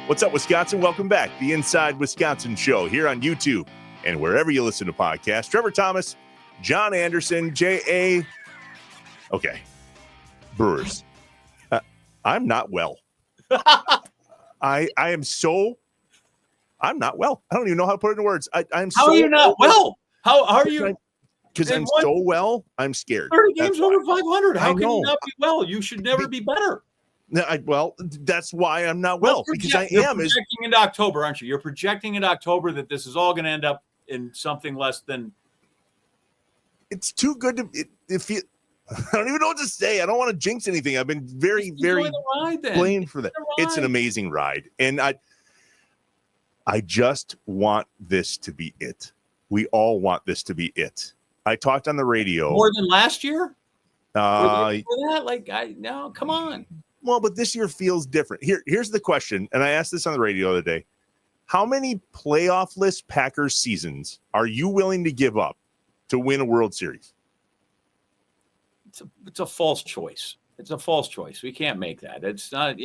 What's up, Wisconsin? Welcome back. The Inside Wisconsin Show here on YouTube and wherever you listen to podcasts. Trevor Thomas, John Anderson, J.A. Okay. Brewers. I'm not well. I'm not well. I don't even know how to put it into words. How are you not well? How are you? Because I'm so well, I'm scared. 30 games over 500. How can you not be well? You should never be better. Well, that's why I'm not well. Because I You're am. projecting into October, aren't you? You're projecting in October that this is all going to end up in something less than. It's too good to. If you, I don't even know what to say. I don't want to jinx anything. I've been very blamed for that. It's an amazing ride, and I just want this to be it. We all want this to be it. I talked on the radio more than last year. No, come on. Well, but this year feels different. Here's the question, and I asked this on the radio the other day. How many playoff-less Packers seasons are you willing to give up to win a World Series? It's a false choice. It's a false choice. We can't make that. It's not,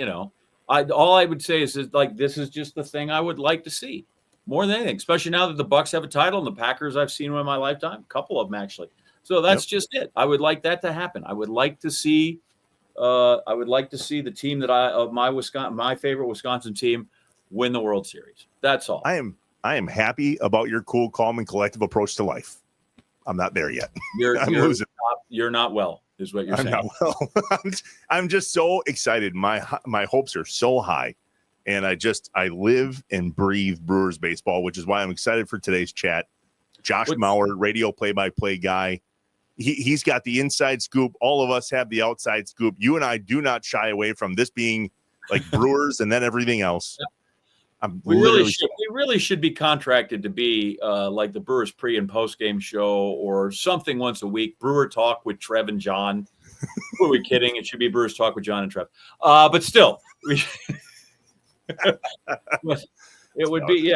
all I would say is this is just the thing I would like to see more than anything, especially now that the Bucs have a title and the Packers I've seen in my lifetime, a couple of them actually. So that's just it. I would like that to happen. I would like to see the team that my favorite Wisconsin team win the World Series. That's all. I am happy about your cool, calm, and collective approach to life. I'm not there yet. You're not well, is what you're saying. I'm not well. I'm just so excited. My hopes are so high, and I live and breathe Brewers baseball, which is why I'm excited for today's chat. Josh Maurer, radio play-by-play guy. He's got the inside scoop. All of us have the outside scoop. You and I do not shy away from this being like Brewers and then everything else. We really should be contracted to be like the Brewers pre and post game show or something once a week. Brewer Talk with Trev and John. Who are we kidding? It should be Brewers Talk with John and Trev. But still, it would be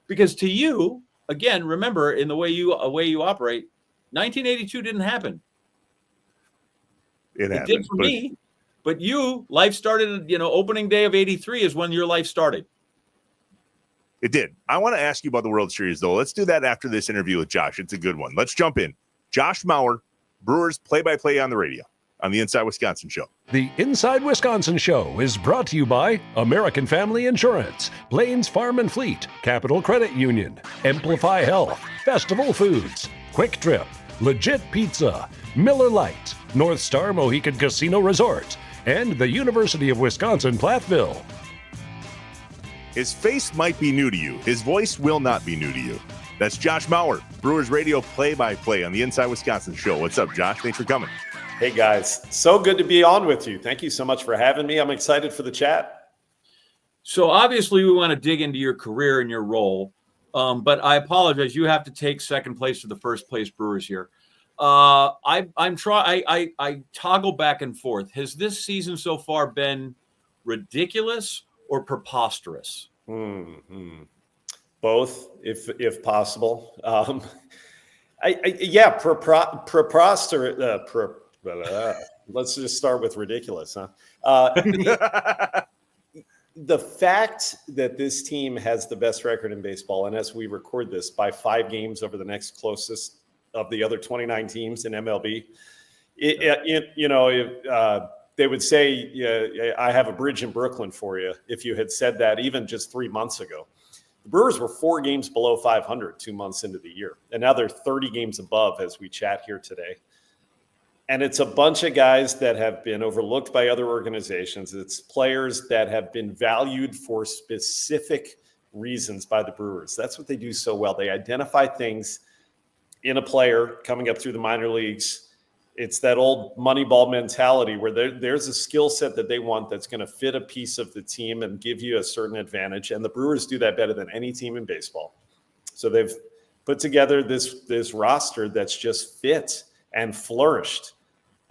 because to you again. Remember, in the way you operate. 1982 didn't happen. It did for me, but life started, opening day of 83 is when your life started. It did. I want to ask you about the World Series, though. Let's do that after this interview with Josh. It's a good one. Let's jump in. Josh Maurer, Brewers play-by-play on the radio on the Inside Wisconsin Show. The Inside Wisconsin Show is brought to you by American Family Insurance, Blaines Farm and Fleet, Capital Credit Union, Amplify Health, Festival Foods, Quick Trip, Legit Pizza, Miller Lite, North Star Mohican Casino Resort, and the University of Wisconsin-Platteville. His face might be new to you. His voice will not be new to you. That's Josh Maurer, Brewers radio play-by-play on the Inside Wisconsin Show. What's up, Josh? Thanks for coming. Hey, guys. So good to be on with you. Thank you so much for having me. I'm excited for the chat. So obviously we want to dig into your career and your role. But I apologize. You have to take second place to the first place Brewers here. I toggle back and forth. Has this season so far been ridiculous or preposterous? Both, if possible. Preposterous. Let's just start with ridiculous, huh? The fact that this team has the best record in baseball, and as we record this, by 5 games over the next closest of the other 29 teams in MLB, they would say, I have a bridge in Brooklyn for you if you had said that even just 3 months ago. The Brewers were 4 games below 500 2 months into the year, and now they're 30 games above as we chat here today. And it's a bunch of guys that have been overlooked by other organizations. It's players that have been valued for specific reasons by the Brewers. That's what they do so well. They identify things in a player coming up through the minor leagues. It's that old Moneyball mentality where there's a skill set that they want that's going to fit a piece of the team and give you a certain advantage. And the Brewers do that better than any team in baseball. So they've put together this roster that's just fit and flourished.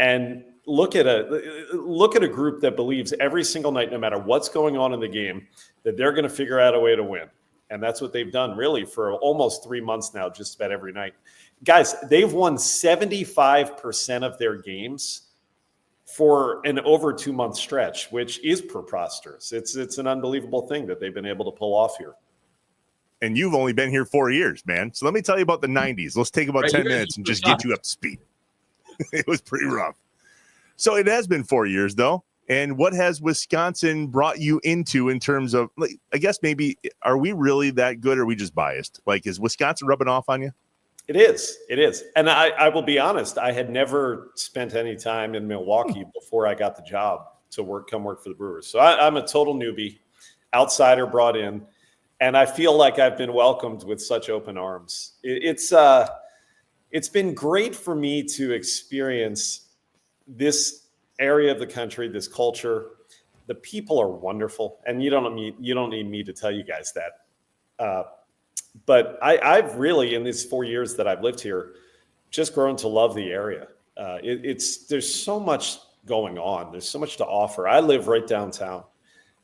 And look at a group that believes every single night, no matter what's going on in the game, that they're going to figure out a way to win. And that's what they've done really for almost 3 months now, just about every night. Guys, they've won 75% of their games for an over 2-month stretch, which is preposterous. It's an unbelievable thing that they've been able to pull off here. And you've only been here 4 years, man. So let me tell you about the 90s. Let's take about 10 minutes and just get you up to speed. It was pretty rough. So it has been 4 years, though. And what has Wisconsin brought you into in terms of, like, I guess maybe, are we really that good or are we just biased? Like, is Wisconsin rubbing off on you? It is. It is. And I will be honest, I had never spent any time in Milwaukee before I got the job to come work for the Brewers. So I'm a total newbie, outsider brought in. And I feel like I've been welcomed with such open arms. It's been great for me to experience this area of the country, this culture. The people are wonderful, and you don't need me to tell you guys that. But I've really, in these 4 years that I've lived here, just grown to love the area. There's so much going on. There's so much to offer. I live right downtown,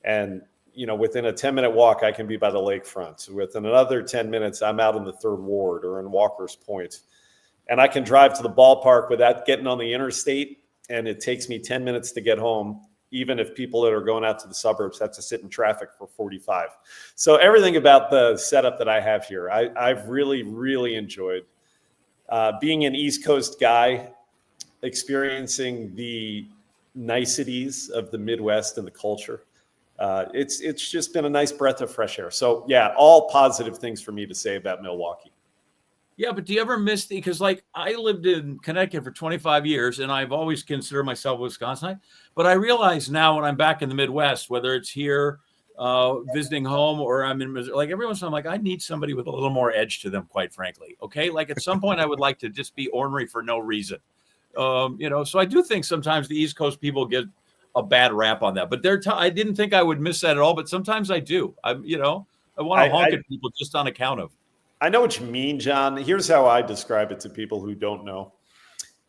and within a 10-minute walk, I can be by the lakefront. Within another 10 minutes, I'm out in the 3rd Ward or in Walker's Point. And I can drive to the ballpark without getting on the interstate, and it takes me 10 minutes to get home, even if people that are going out to the suburbs have to sit in traffic for 45. So everything about the setup that I have here, I've really, really enjoyed. Being an East Coast guy, experiencing the niceties of the Midwest and the culture. It's just been a nice breath of fresh air. So yeah, all positive things for me to say about Milwaukee. Yeah, but do you ever miss because like I lived in Connecticut for 25 years and I've always considered myself a Wisconsinite, but I realize now when I'm back in the Midwest, whether it's here visiting home or I'm in Missouri, like every once in a while, I'm like, I need somebody with a little more edge to them, quite frankly. Okay. Like at some point I would like to just be ornery for no reason. So I do think sometimes the East Coast people get a bad rap on that, but I didn't think I would miss that at all, but sometimes I do. I want to honk at people just on account of. I know what you mean, John. Here's how I describe it to people who don't know.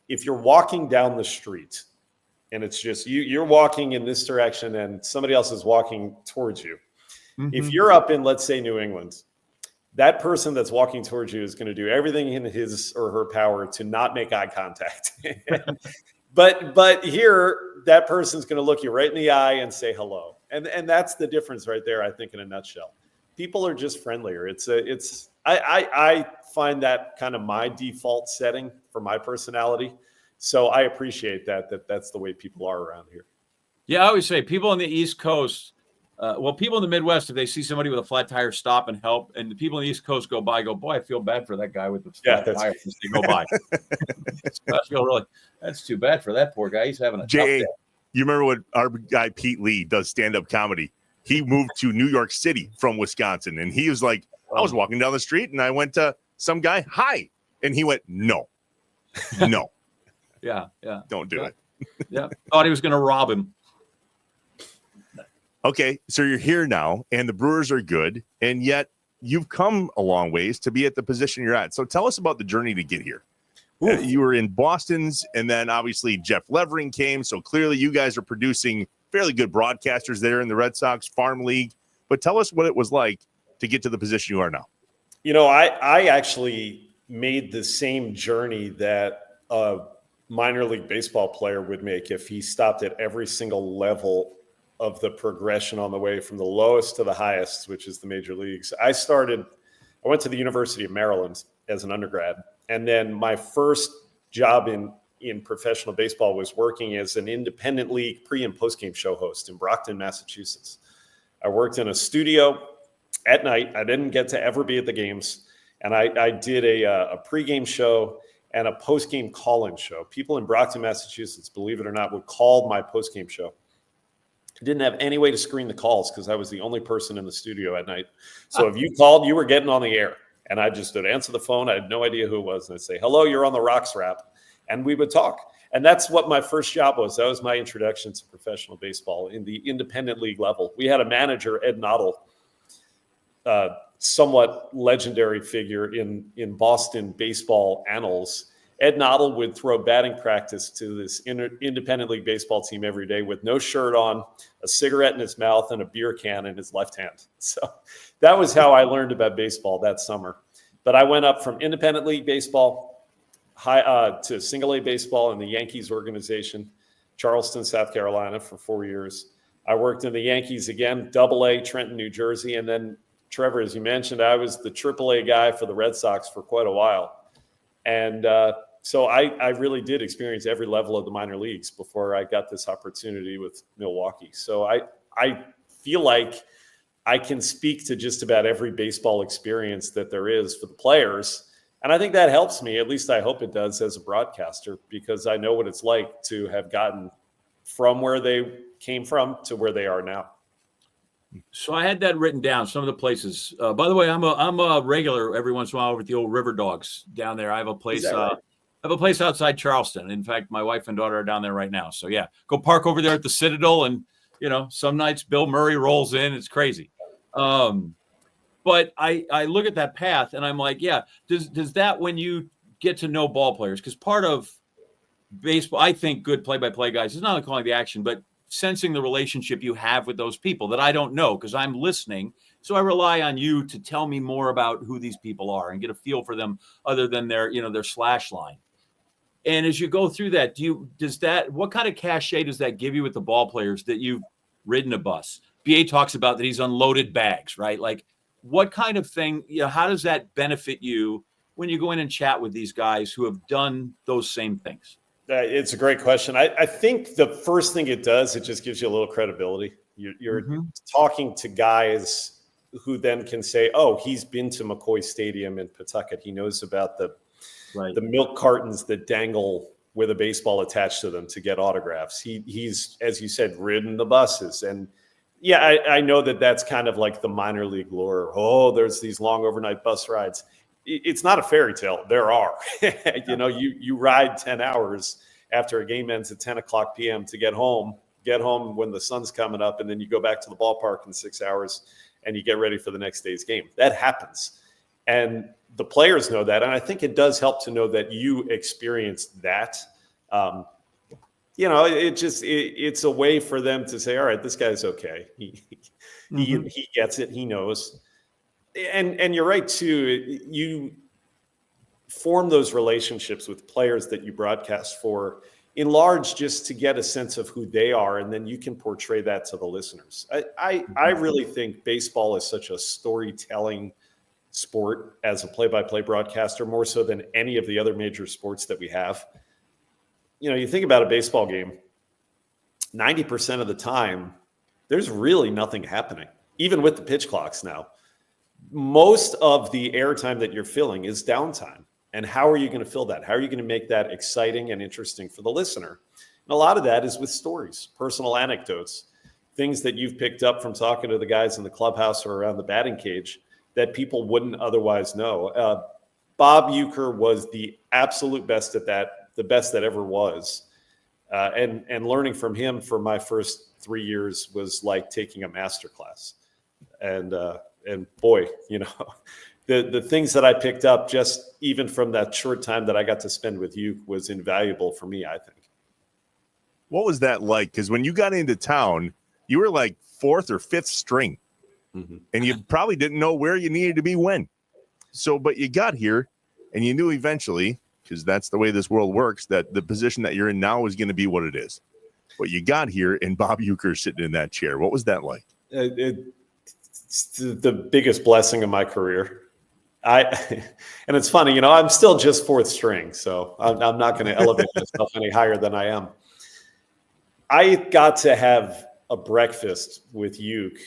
If you're walking down the street and it's just you're walking in this direction and somebody else is walking towards you. Mm-hmm. If you're up in, let's say, New England, that person that's walking towards you is going to do everything in his or her power to not make eye contact. But here, that person's going to look you right in the eye and say hello. And that's the difference right there, I think, in a nutshell. People are just friendlier. I find that kind of my default setting for my personality. So I appreciate that's the way people are around here. Yeah, I always say people on the East Coast, people in the Midwest, if they see somebody with a flat tire, stop and help. And the people on the East Coast go by, boy, I feel bad for that guy with the flat tire as they go by. I feel that's too bad for that poor guy. He's having a tough day. You remember when our guy Pete Lee does stand-up comedy? He moved to New York City from Wisconsin, and he was like, I was walking down the street, and I went to some guy, hi, and he went, no. Yeah. Don't do it. Yeah, thought he was going to rob him. Okay, so you're here now, and the Brewers are good, and yet you've come a long ways to be at the position you're at. So tell us about the journey to get here. You were in Boston's, and then obviously Jeff Levering came, so clearly you guys are producing fairly good broadcasters there in the Red Sox Farm League. But tell us what it was like to get to the position you are now. I actually made the same journey that a minor league baseball player would make if he stopped at every single level of the progression on the way from the lowest to the highest, which is the major leagues. I went to the University of Maryland as an undergrad. And then my first job in professional baseball was working as an independent league pre and post game show host in Brockton, Massachusetts. I worked in a studio at night. I didn't get to ever be at the games. And I did a pregame show and a postgame call-in show. People in Brockton, Massachusetts, believe it or not, would call my postgame show. I didn't have any way to screen the calls because I was the only person in the studio at night. So if you called, you were getting on the air. And I just would answer the phone. I had no idea who it was. And I'd say, hello, you're on the Rocks Wrap. And we would talk. And that's what my first job was. That was my introduction to professional baseball in the independent league level. We had a manager, Ed Noddle, somewhat legendary figure in Boston baseball annals. Ed Noddle would throw batting practice to this independent league baseball team every day with no shirt on, a cigarette in his mouth, and a beer can in his left hand. So that was how I learned about baseball that summer. But I went up from independent league baseball to single A baseball in the Yankees organization. Charleston, South Carolina for 4 years. I worked in the Yankees again, Double-A, Trenton, New Jersey. And then, Trevor, as you mentioned, I was the Triple-A guy for the Red Sox for quite a while. And so I really did experience every level of the minor leagues before I got this opportunity with Milwaukee. So I feel like I can speak to just about every baseball experience that there is for the players. And I think that helps me, at least I hope it does, as a broadcaster, because I know what it's like to have gotten from where they came from to where they are now. So I had that written down, some of the places. By the way, I'm a regular every once in a while over at the old River Dogs down there. I have a place Right? I have a place outside Charleston. In fact, my wife and daughter are down there right now. So yeah, go park over there at the Citadel, and some nights Bill Murray rolls in. It's crazy. But I look at that path and I'm like, yeah, does that, when you get to know ball players, because part of baseball, I think good play-by-play guys is not only calling the action, but sensing the relationship you have with those people that I don't know because I'm listening. So I rely on you to tell me more about who these people are and get a feel for them other than their slash line. And as you go through that, what kind of cachet does that give you with the ball players that you've ridden a bus? BA talks about that he's unloaded bags, right? Like, what kind of thing, how does that benefit you when you go in and chat with these guys who have done those same things? It's a great question. I think the first thing it does, it just gives you a little credibility. You're talking to guys who then can say, oh, he's been to McCoy Stadium in Pawtucket. He knows about the milk cartons that dangle with a baseball attached to them to get autographs. He's, as you said, ridden the buses. And yeah, I know that that's kind of like the minor league lore. Oh, there's these long overnight bus rides. It's not a fairy tale. There are. You ride 10 hours after a game ends at 10 o'clock p.m. to get home when the sun's coming up, and then you go back to the ballpark in 6 hours and you get ready for the next day's game. That happens. And the players know that. And I think it does help to know that you experienced that. It's a way for them to say, all right, this guy's okay. He gets it. He knows. And you're right too. You form those relationships with players that you broadcast for, in large, just to get a sense of who they are, and then you can portray that to the listeners. I really think baseball is such a storytelling sport as a play-by-play broadcaster, more so than any of the other major sports that we have. You think about a baseball game, 90% of the time, there's really nothing happening, even with the pitch clocks now. Most of the airtime that you're filling is downtime. And how are you going to fill that? How are you going to make that exciting and interesting for the listener? And a lot of that is with stories, personal anecdotes, things that you've picked up from talking to the guys in the clubhouse or around the batting cage that people wouldn't otherwise know. Bob Uecker was the absolute best at that, the best that ever was. And learning from him for my first 3 years was like taking a master class. And boy, the things that I picked up just even from that short time that I got to spend with you was invaluable for me, I think. What was that like? Because when you got into town, you were like fourth or fifth string, and you probably didn't know where you needed to be when. So, but you got here, and you knew eventually, because that's the way this world works, that the position that you're in now is going to be what it is. But you got here, and Bob Uecker sitting in that chair. What was that like? It's the biggest blessing of my career. And it's funny, I'm still just fourth string, so I'm not going to elevate myself any higher than I am. I got to have a breakfast with Ueck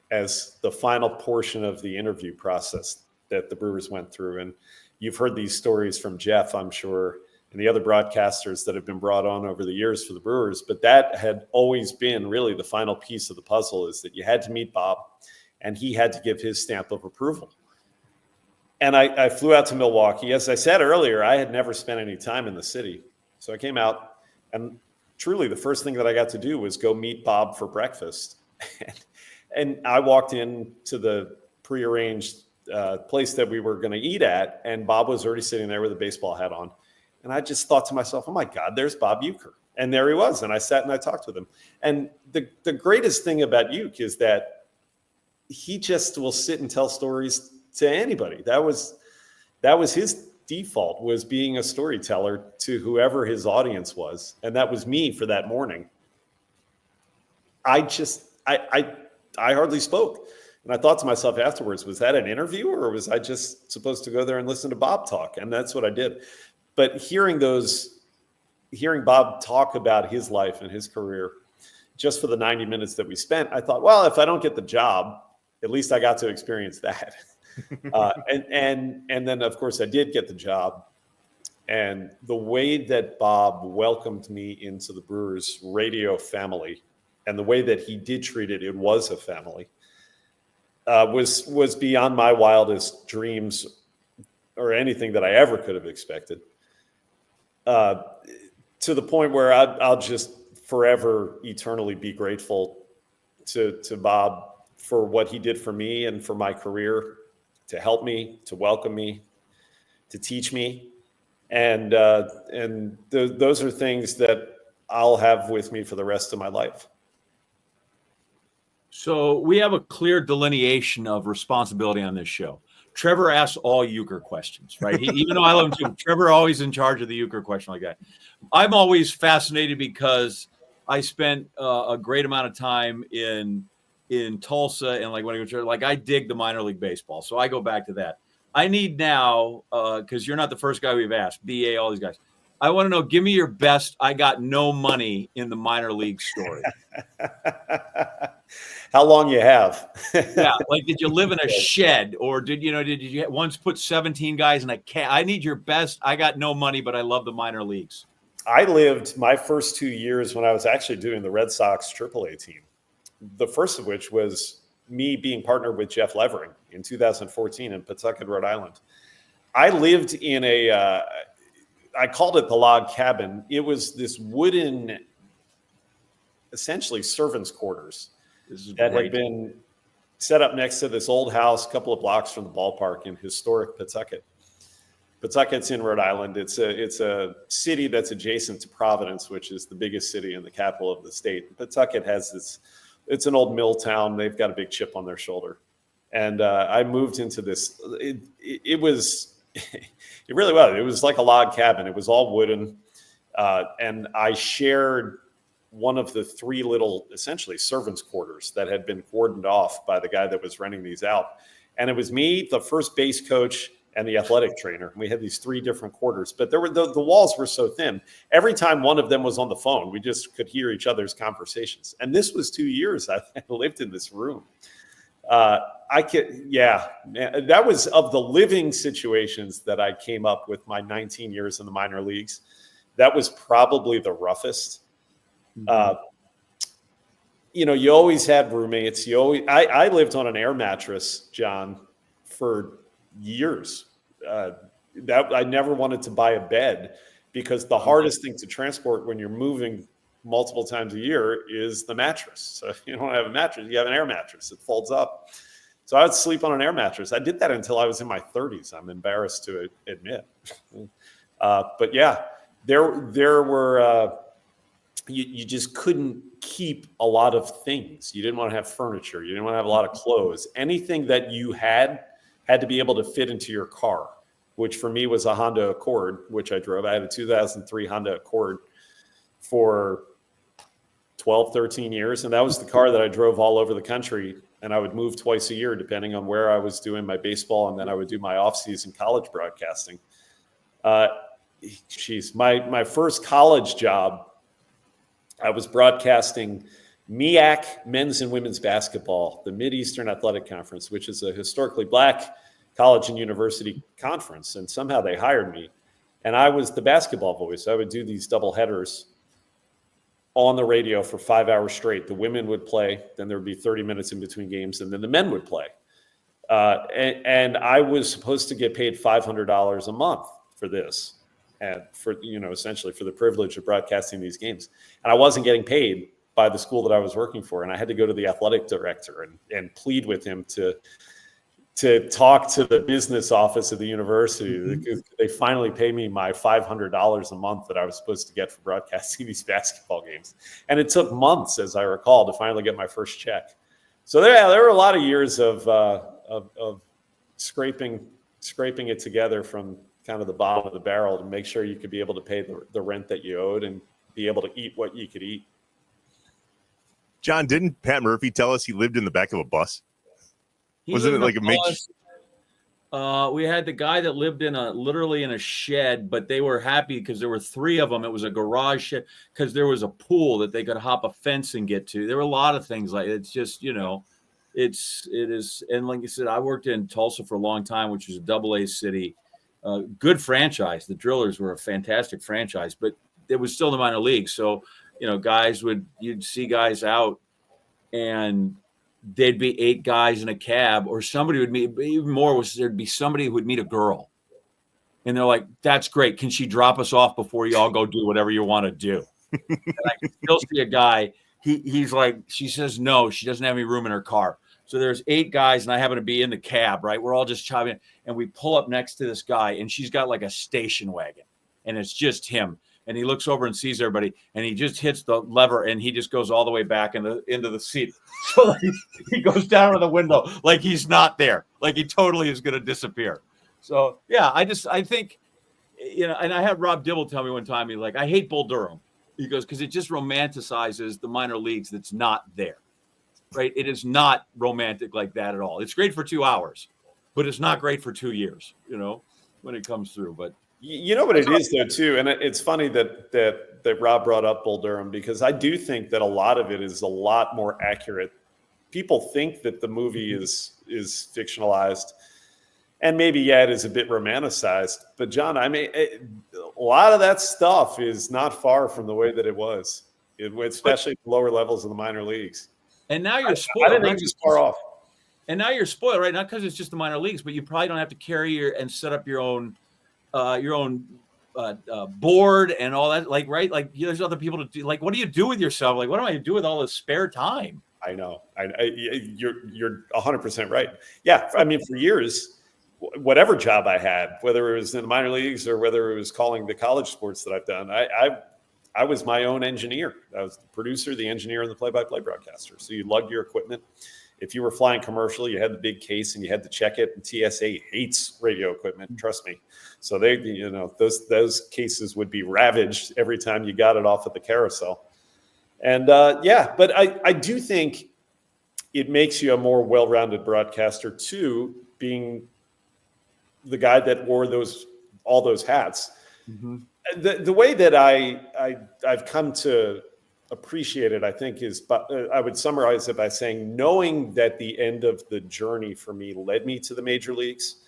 as the final portion of the interview process that the Brewers went through. And you've heard these stories from Jeff, I'm sure, and the other broadcasters that have been brought on over the years for the Brewers. But that had always been really the final piece of the puzzle, is that you had to meet Bob, and he had to give his stamp of approval. And I flew out to Milwaukee. As I said earlier, I had never spent any time in the city. So I came out, and truly the first thing that I got to do was go meet Bob for breakfast. And I walked into the prearranged place that we were going to eat at, and Bob was already sitting there with a baseball hat on. And I just thought to myself, oh my God, there's Bob Uecker. And there he was. And I sat and I talked with him. And the greatest thing about Ueck is that he just will sit and tell stories to anybody. That was his default was being a storyteller to whoever his audience was. And that was me for that morning. I hardly spoke. And I thought to myself afterwards, was that an interview or was I just supposed to go there and listen to Bob talk? And that's what I did. But hearing Bob talk about his life and his career just for the 90 minutes that we spent, I thought, well, if I don't get the job, at least I got to experience that. And then, of course, I did get the job. And the way that Bob welcomed me into the Brewers radio family and the way that he did treat it, it was a family, was beyond my wildest dreams or anything that I ever could have expected. To the point where I'll just forever, eternally be grateful to Bob for what he did for me and for my career, to help me, to welcome me, to teach me. And those are things that I'll have with me for the rest of my life. So we have a clear delineation of responsibility on this show. Trevor asks all Uecker questions, right? Even though I love him too, Trevor always in charge of the Uecker question like that. I'm always fascinated because I spent a great amount of time in Tulsa, and like when I go, like I dig the minor league baseball, so I go back to that. I need now, because you're not the first guy we've asked, BA, all these guys. I want to know, give me your best I got no money in the minor league story. How long you have? Yeah, like did you live in a shed, or did you once put 17 guys in a cat? I need your best. I got no money, but I love the minor leagues. I lived my first 2 years when I was actually doing the Red Sox AAA team. The first of which was me being partnered with Jeff Levering in 2014 in Pawtucket, Rhode Island. I lived in I called it the log cabin. It was this wooden, essentially servants' quarters that had been set up next to this old house a couple of blocks from the ballpark in historic Pawtucket. Pawtucket's in Rhode Island. It's a city that's adjacent to Providence, which is the biggest city in the capital of the state. Pawtucket has this, it's an old mill town. They've got a big chip on their shoulder. And I moved into this. It was, it really was. It was like a log cabin. It was all wooden. And I shared one of the three little, essentially, servants' quarters that had been cordoned off by the guy that was renting these out. And it was me, the first base coach, and the athletic trainer. We had these three different quarters, but there were the walls were so thin. Every time one of them was on the phone, we just could hear each other's conversations. And this was 2 years I lived in this room. That was of the living situations that I came up with my 19 years in the minor leagues. That was probably the roughest. Mm-hmm. You always had roommates. I lived on an air mattress, John, for years. That I never wanted to buy a bed because the hardest thing to transport when you're moving multiple times a year is the mattress. So if you don't have a mattress, you have an air mattress. It folds up. So I would sleep on an air mattress. I did that until I was in my 30s. I'm embarrassed to admit. But yeah, there were, you just couldn't keep a lot of things. You didn't want to have furniture. You didn't want to have a lot of clothes. Anything that you had to be able to fit into your car, which for me was a Honda Accord, which I drove. I had a 2003 Honda Accord for 12, 13 years. And that was the car that I drove all over the country. And I would move twice a year, depending on where I was doing my baseball. And then I would do my off-season college broadcasting. My first college job, I was broadcasting MEAC, men's and women's basketball, the Mid-Eastern Athletic Conference, which is a historically black college and university conference. And somehow they hired me. And I was the basketball voice. I would do these double headers on the radio for 5 hours straight. The women would play. Then there would be 30 minutes in between games. And then the men would play. And I was supposed to get paid $500 a month for this. And for, essentially for the privilege of broadcasting these games. And I wasn't getting paid by the school that I was working for. And I had to go to the athletic director and plead with him to talk to the business office of the university. Mm-hmm. They finally paid me my $500 a month that I was supposed to get for broadcasting these basketball games. And it took months, as I recall, to finally get my first check. So there were a lot of years of scraping it together from kind of the bottom of the barrel to make sure you could be able to pay the rent that you owed and be able to eat what you could eat. John, didn't Pat Murphy tell us he lived in the back of a bus? Wasn't it like a bus. We had the guy that lived literally in a shed, but they were happy because there were 3 of them. It was a garage shed because there was a pool that they could hop a fence and get to. There were a lot of things like it's just, it is. And like you said, I worked in Tulsa for a long time, which was a AA city, good franchise. The Drillers were a fantastic franchise, but it was still in the minor leagues. So, you'd see guys out and there'd be 8 guys in a cab, or somebody would meet, even more was there'd be somebody who would meet a girl. And they're like, that's great. Can she drop us off before you all go do whatever you want to do? And I can still see a guy. He's like, she says, no, she doesn't have any room in her car. So there's 8 guys and I happen to be in the cab, right? We're all just chopping and we pull up next to this guy and she's got like a station wagon and it's just him. And he looks over and sees everybody, and he just hits the lever, and he just goes all the way back into the seat. So he goes down to the window like he's not there, like he totally is going to disappear. So yeah, I think, and I had Rob Dibble tell me one time, he's like, I hate Bull Durham. He goes, because it just romanticizes the minor leagues that's not there, right? It is not romantic like that at all. It's great for 2 hours, but it's not great for 2 years, when it comes through. But you know what it is, though, too, and it's funny that Rob brought up Bull Durham, because I do think that a lot of it is a lot more accurate. People think that the movie is fictionalized, and maybe, it is a bit romanticized. But, John, I mean, a lot of that stuff is not far from the way that it was, especially at the lower levels of the minor leagues. And now you're spoiled. I didn't think it was far off. And now you're spoiled, right? Not because it's just the minor leagues, but you probably don't have to carry and set up your own board and all that, like, right? Like, there's other people to do. Like, what do you do with yourself? Like, what am I to do with all this spare time? I know. You're 100% right. Yeah, I mean, for years, whatever job I had, whether it was in the minor leagues or whether it was calling the college sports that I've done, I was my own engineer. I was the producer, the engineer, and the play-by-play broadcaster. So you lugged your equipment. If you were flying commercial, you had the big case and you had to check it. And TSA hates radio equipment, trust me. So they, those cases would be ravaged every time you got it off at the carousel. And but I do think it makes you a more well-rounded broadcaster too, being the guy that wore all those hats. Mm-hmm. The way that I've come to appreciate it, I think, is, but I would summarize it by saying, knowing that the end of the journey for me led me to the major leagues,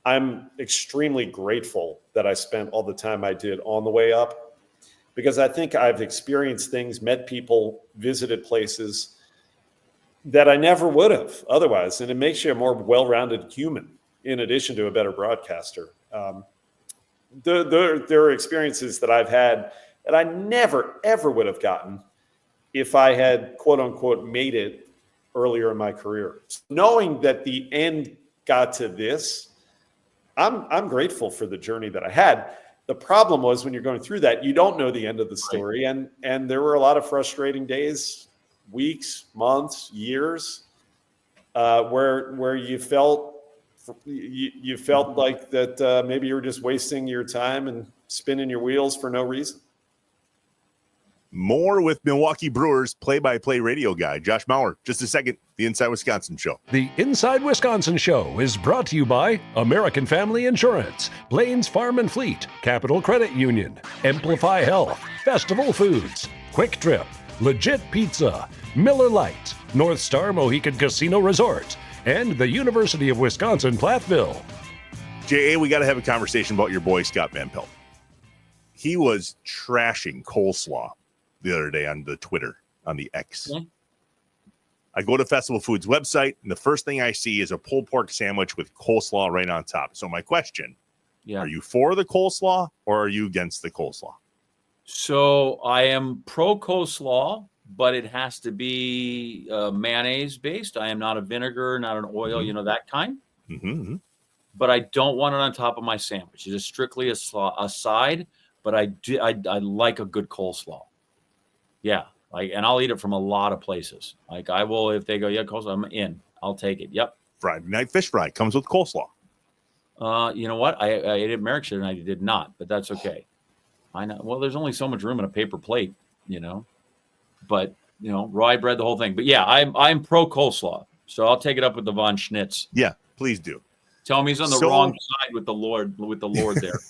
I'm extremely grateful that I spent all the time I did on the way up, because I think I've experienced things, met people, visited places that I never would have otherwise. And it makes you a more well-rounded human in addition to a better broadcaster. There are experiences that I've had that I never, ever would have gotten if I had, quote unquote, made it earlier in my career. Knowing that the end got to this, I'm grateful for the journey that I had. The problem was, when you're going through that, you don't know the end of the story. Right. And there were a lot of frustrating days, weeks, months, years, where you felt like that maybe you were just wasting your time and spinning your wheels for no reason. More with Milwaukee Brewers play-by-play radio guy, Josh Maurer. Just a second, the Inside Wisconsin Show. The Inside Wisconsin Show is brought to you by American Family Insurance, Blaines Farm and Fleet, Capital Credit Union, Amplify Health, Festival Foods, Quick Trip, Legit Pizza, Miller Lite, North Star Mohican Casino Resort, and the University of Wisconsin-Platteville. J.A., we got to have a conversation about your boy, Scott Van Pelt. He was trashing Coleslaw the other day on the Twitter, on the X. Yeah. I go to Festival Foods website, and the first thing I see is a pulled pork sandwich with coleslaw right on top. So my question, are you for the coleslaw or are you against the coleslaw? So I am pro coleslaw, but it has to be mayonnaise based. I am not a vinegar, not an oil, that kind. Mm-hmm. But I don't want it on top of my sandwich. It is strictly a side, but I like a good coleslaw. Yeah, and I'll eat it from a lot of places. Like, I will, if they go, coleslaw, I'm in. I'll take it. Yep. Friday night fish fry comes with coleslaw. You know what? I ate at Merrickshire and I did not, but that's okay. I know. Well, there's only so much room in a paper plate, but rye bread, the whole thing. But yeah, I'm pro coleslaw, so I'll take it up with the Von Schnitz. Yeah, please do. Tell me he's on the wrong side with the Lord there.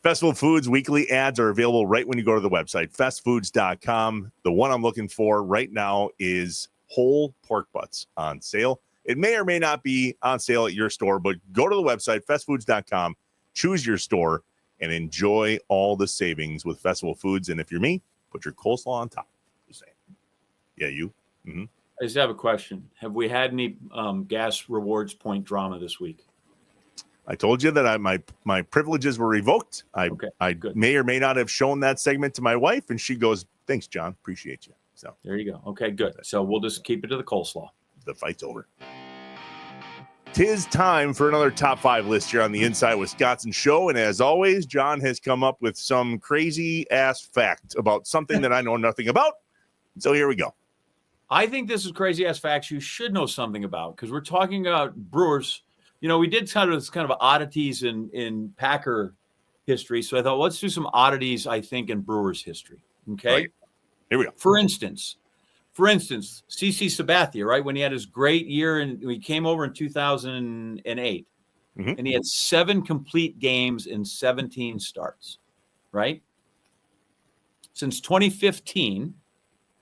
Festival Foods weekly ads are available right when you go to the website, festfoods.com. The one I'm looking for right now is whole pork butts on sale. It may or may not be on sale at your store, but go to the website, festfoods.com, choose your store, and enjoy all the savings with Festival Foods. And if you're me, put your coleslaw on top. Just saying. Yeah, you. Mm-hmm. I just have a question. Have we had any gas rewards point drama this week? I told you that my privileges were revoked. I may or may not have shown that segment to my wife, and she goes, "Thanks, John. Appreciate you." So there you go. Okay, good. So we'll just keep it to the coleslaw. The fight's over. 'Tis time for another top 5 list here on the Inside Wisconsin show, and as always, John has come up with some crazy ass fact about something that I know nothing about. So here we go. I think this is crazy ass facts you should know something about because we're talking about Brewers. We did kind of oddities in Packer history. So I thought, let's do some oddities, I think, in Brewers history. Okay. Right. Here we go. For instance, CC Sabathia, right? When he had his great year and he came over in 2008 and he had 7 complete games in 17 starts, right? Since 2015,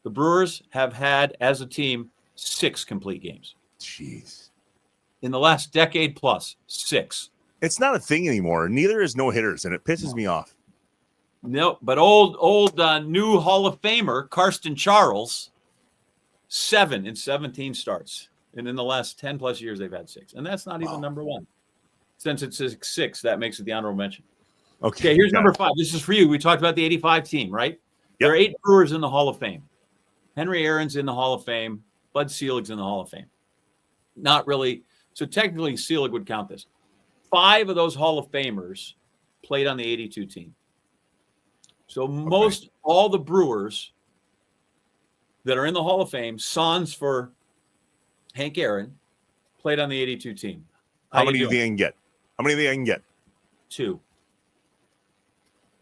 the Brewers have had, as a team, 6 complete games. Jeez. In the last decade plus, 6. It's not a thing anymore. Neither is no hitters, and it pisses me off. No, but old new Hall of Famer Karsten Charles, 7 in 17 starts. And in the last 10 plus years, they've had 6. And that's not even number 1. Since it's 6, that makes it the honorable mention. Okay, here's number 5. This is for you. We talked about the 85 team, right? Yep. There are 8 Brewers in the Hall of Fame. Henry Aaron's in the Hall of Fame. Bud Selig's in the Hall of Fame. Not really. So technically, Selig would count this. 5 of those Hall of Famers played on the 82 team. So all the Brewers that are in the Hall of Fame, sans for Hank Aaron, played on the 82 team. How many do you think I can get? How many do you think I can get? 2.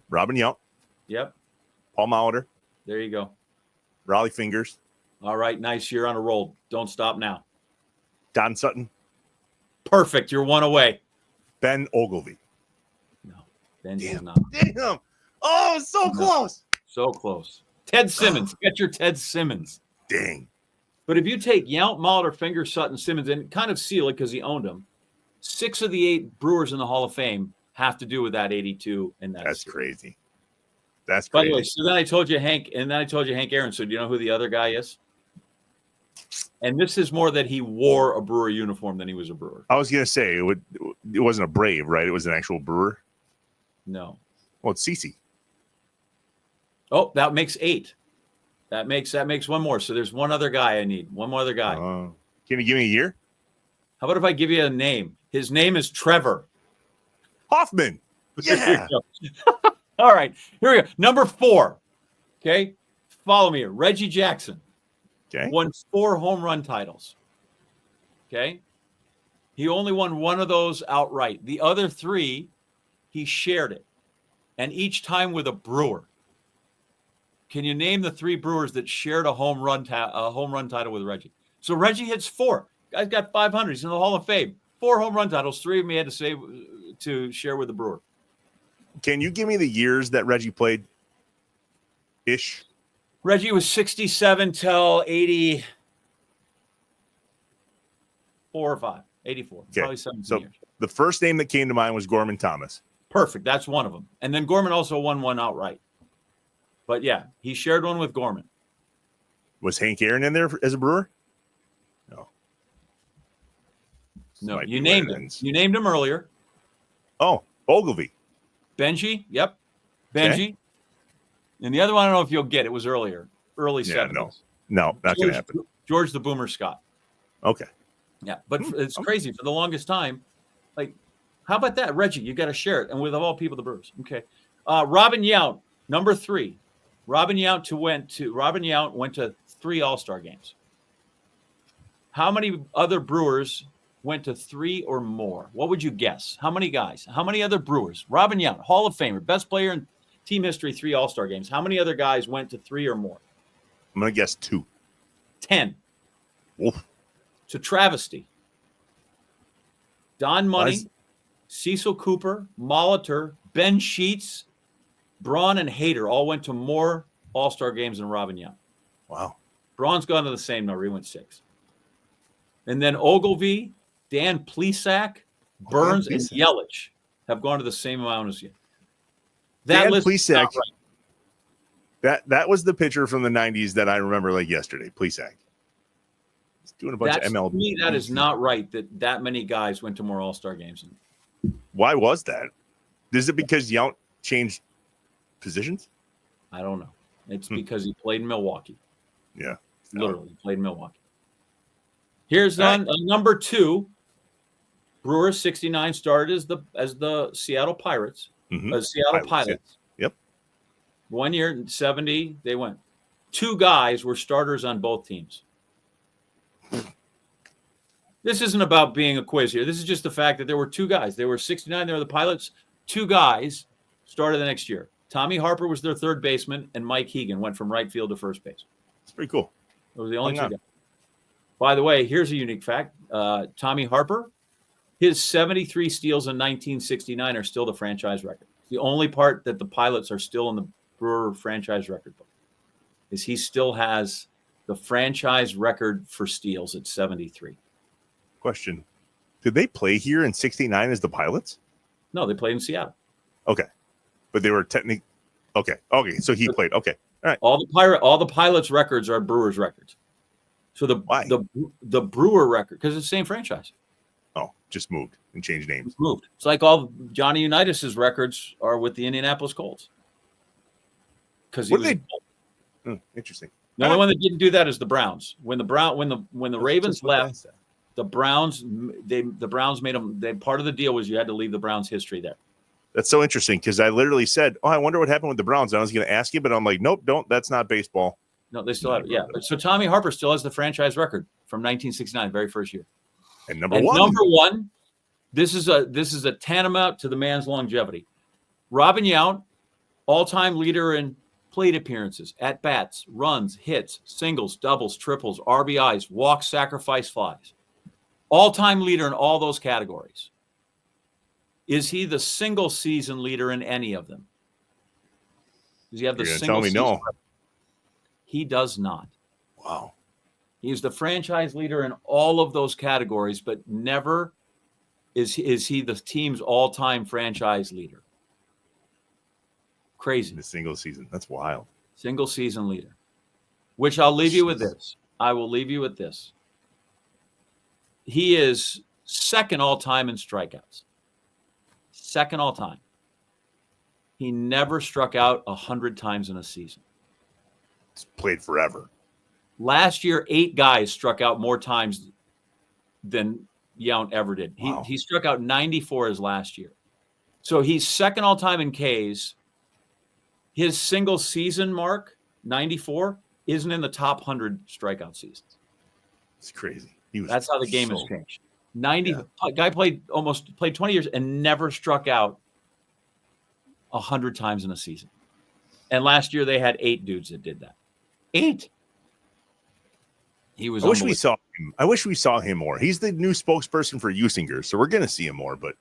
Robin Yount. Yep. Paul Maurer. There you go. Raleigh Fingers. All right, nice. You're on a roll. Don't stop now. Don Sutton. Perfect. You're 1 away. Ben Ogilvy. No, Ben is not. Damn. Oh, so close. So close. Ted Simmons. Get your Ted Simmons. Dang. But if you take Yount, Maurer, Fingers, Sutton, Simmons, and kind of seal it because he owned them, 6 of the 8 Brewers in the Hall of Fame have to do with that 82. And that's crazy. That's crazy. By the way, so then I told you Hank Aaron. So do you know who the other guy is? And this is more that he wore a Brewer uniform than he was a Brewer. I was going to say it wasn't a Brave, right? It was an actual Brewer. No. Well, it's CC. Oh, that makes 8. That makes 1 more. So there's one other guy I need. One more other guy. Can you give me a year? How about if I give you a name? His name is Trevor Hoffman. Yeah. All right. Here we go. Number 4. Okay. Follow me here. Reggie Jackson. Okay. Won 4 home run titles. Okay. He only won 1 of those outright. The other 3, he shared it. And each time with a Brewer. Can you name the 3 Brewers that shared a home run title with Reggie? So Reggie hits 4. Guy's got 500. He's in the Hall of Fame. 4 home run titles. 3 of them he had to share with the Brewer. Can you give me the years that Reggie played? Ish. Reggie was 67 till 84 or 5. 84. Okay. Probably 17 years. The first name that came to mind was Gorman Thomas. Perfect. That's one of them. And then Gorman also won 1 outright. But yeah, he shared 1 with Gorman. Was Hank Aaron in there as a Brewer? No, you named him. You named him earlier. Oh, Ogilvy. Benji. Yep. Benji. Okay. And the other one, I don't know if you'll get. It was early 70s. No, not going to happen. George the Boomer Scott. Okay. Yeah, but it's crazy. For the longest time, like, how about that, Reggie? You got to share it, and with all people, the Brewers. Okay. Robin Yount, number 3. Robin Yount went to 3 All-Star games. How many other Brewers went to 3 or more? What would you guess? How many guys? How many other Brewers? Robin Yount, Hall of Famer, best player in team history, 3 All-Star games. How many other guys went to 3 or more? I'm going to guess 2. 10. Oof. It's a travesty. Don Money, Cecil Cooper, Molitor, Ben Sheets, Braun, and Hader all went to more All-Star games than Robin Yount. Wow. Braun's gone to the same number. He went 6. And then Ogilvy, Dan Plesac, Burns, and Yelich have gone to the same amount as you. That Dan list Plesac, right. that was the pitcher from the 90s that I remember like yesterday, Plesac. He's doing a bunch of MLB. To me, that is not right that many guys went to more All-Star games. Why was that? Is it because Yount changed positions? I don't know. It's because he played in Milwaukee. Yeah. Literally played in Milwaukee. Here's number 2. Brewers 69 started as the Seattle Pirates. Seattle Pilots. Yep. 1 year in 70, they went. 2 guys were starters on both teams. This isn't about being a quiz here. This is just the fact that there were 2 guys. They were 69. They were the Pilots. 2 guys started the next year. Tommy Harper was their third baseman, and Mike Hegan went from right field to first base. It's pretty cool. Those were the only 2 guys. By the way, here's a unique fact. Tommy Harper, his 73 steals in 1969 are still the franchise record. The only part that the Pilots are still in the Brewer franchise record book is he still has the franchise record for steals at 73. Question. Did they play here in 69 as the Pilots? No, they played in Seattle. Okay. But they were technically okay. So he played. Okay. All right. All the Pilots records are Brewers records. So the Brewer record, because it's the same franchise. Oh, just moved and changed names. Moved. It's like all Johnny Unitas's records are with the Indianapolis Colts. Because interesting. The only one that didn't do that is the Browns. When the Ravens left, the Browns made them. Part of the deal was you had to leave the Browns history there. That's so interesting because I literally said, "Oh, I wonder what happened with the Browns." And I was going to ask you, but I'm like, "Nope, don't. That's not baseball." No, they still have it. Yeah. So Tommy Harper still has the franchise record from 1969, very first year. And number one, this is a tantamount to the man's longevity. Robin Yount, all-time leader in plate appearances, at-bats, runs, hits, singles, doubles, triples, RBIs, walks, sacrifice flies. All-time leader in all those categories. Is he the single season leader in any of them? Does he have the single season? No. Record? He does not. Wow. He's the franchise leader in all of those categories, but never is he the team's all-time franchise leader. Crazy. In the single season. That's wild. Single season leader. Which I'll leave you with this. I will leave you with this. He is second all-time in strikeouts. Second all-time. He never struck out 100 times in a season. He's played forever. Last year, 8 guys struck out more times than Yount ever did. Wow. He struck out 94 his last year. So he's second all-time in Ks. His single season mark, 94, isn't in the top 100 strikeout seasons. It's crazy. That's how the game has changed. Guy played 20 years and never struck out 100 times in a season. And last year they had 8 dudes that did that. 8. He was. I wish we saw him. I wish we saw him more. He's the new spokesperson for Usinger, so we're going to see him more. But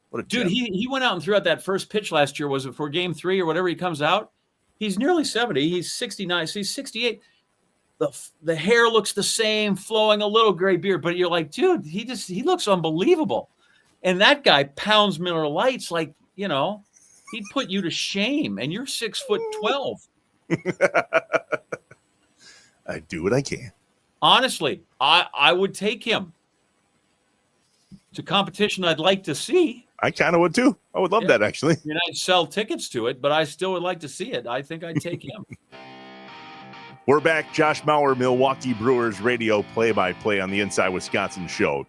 what a dude! He went out and threw out that first pitch last year. Was it for Game 3 or whatever? He comes out. He's nearly 70. He's 69. So he's 68. The hair looks the same, flowing, a little gray beard. But you're like, dude, he looks unbelievable. And that guy pounds Miller Lights like he'd put you to shame. And you're 6'12". I do what I can. Honestly, I would take him. It's a competition I'd like to see. I kind of would too. I would love that, actually. I'd sell tickets to it, but I still would like to see it. I think I'd take him. We're back. Josh Maurer, Milwaukee Brewers radio play-by-play on the Inside Wisconsin show.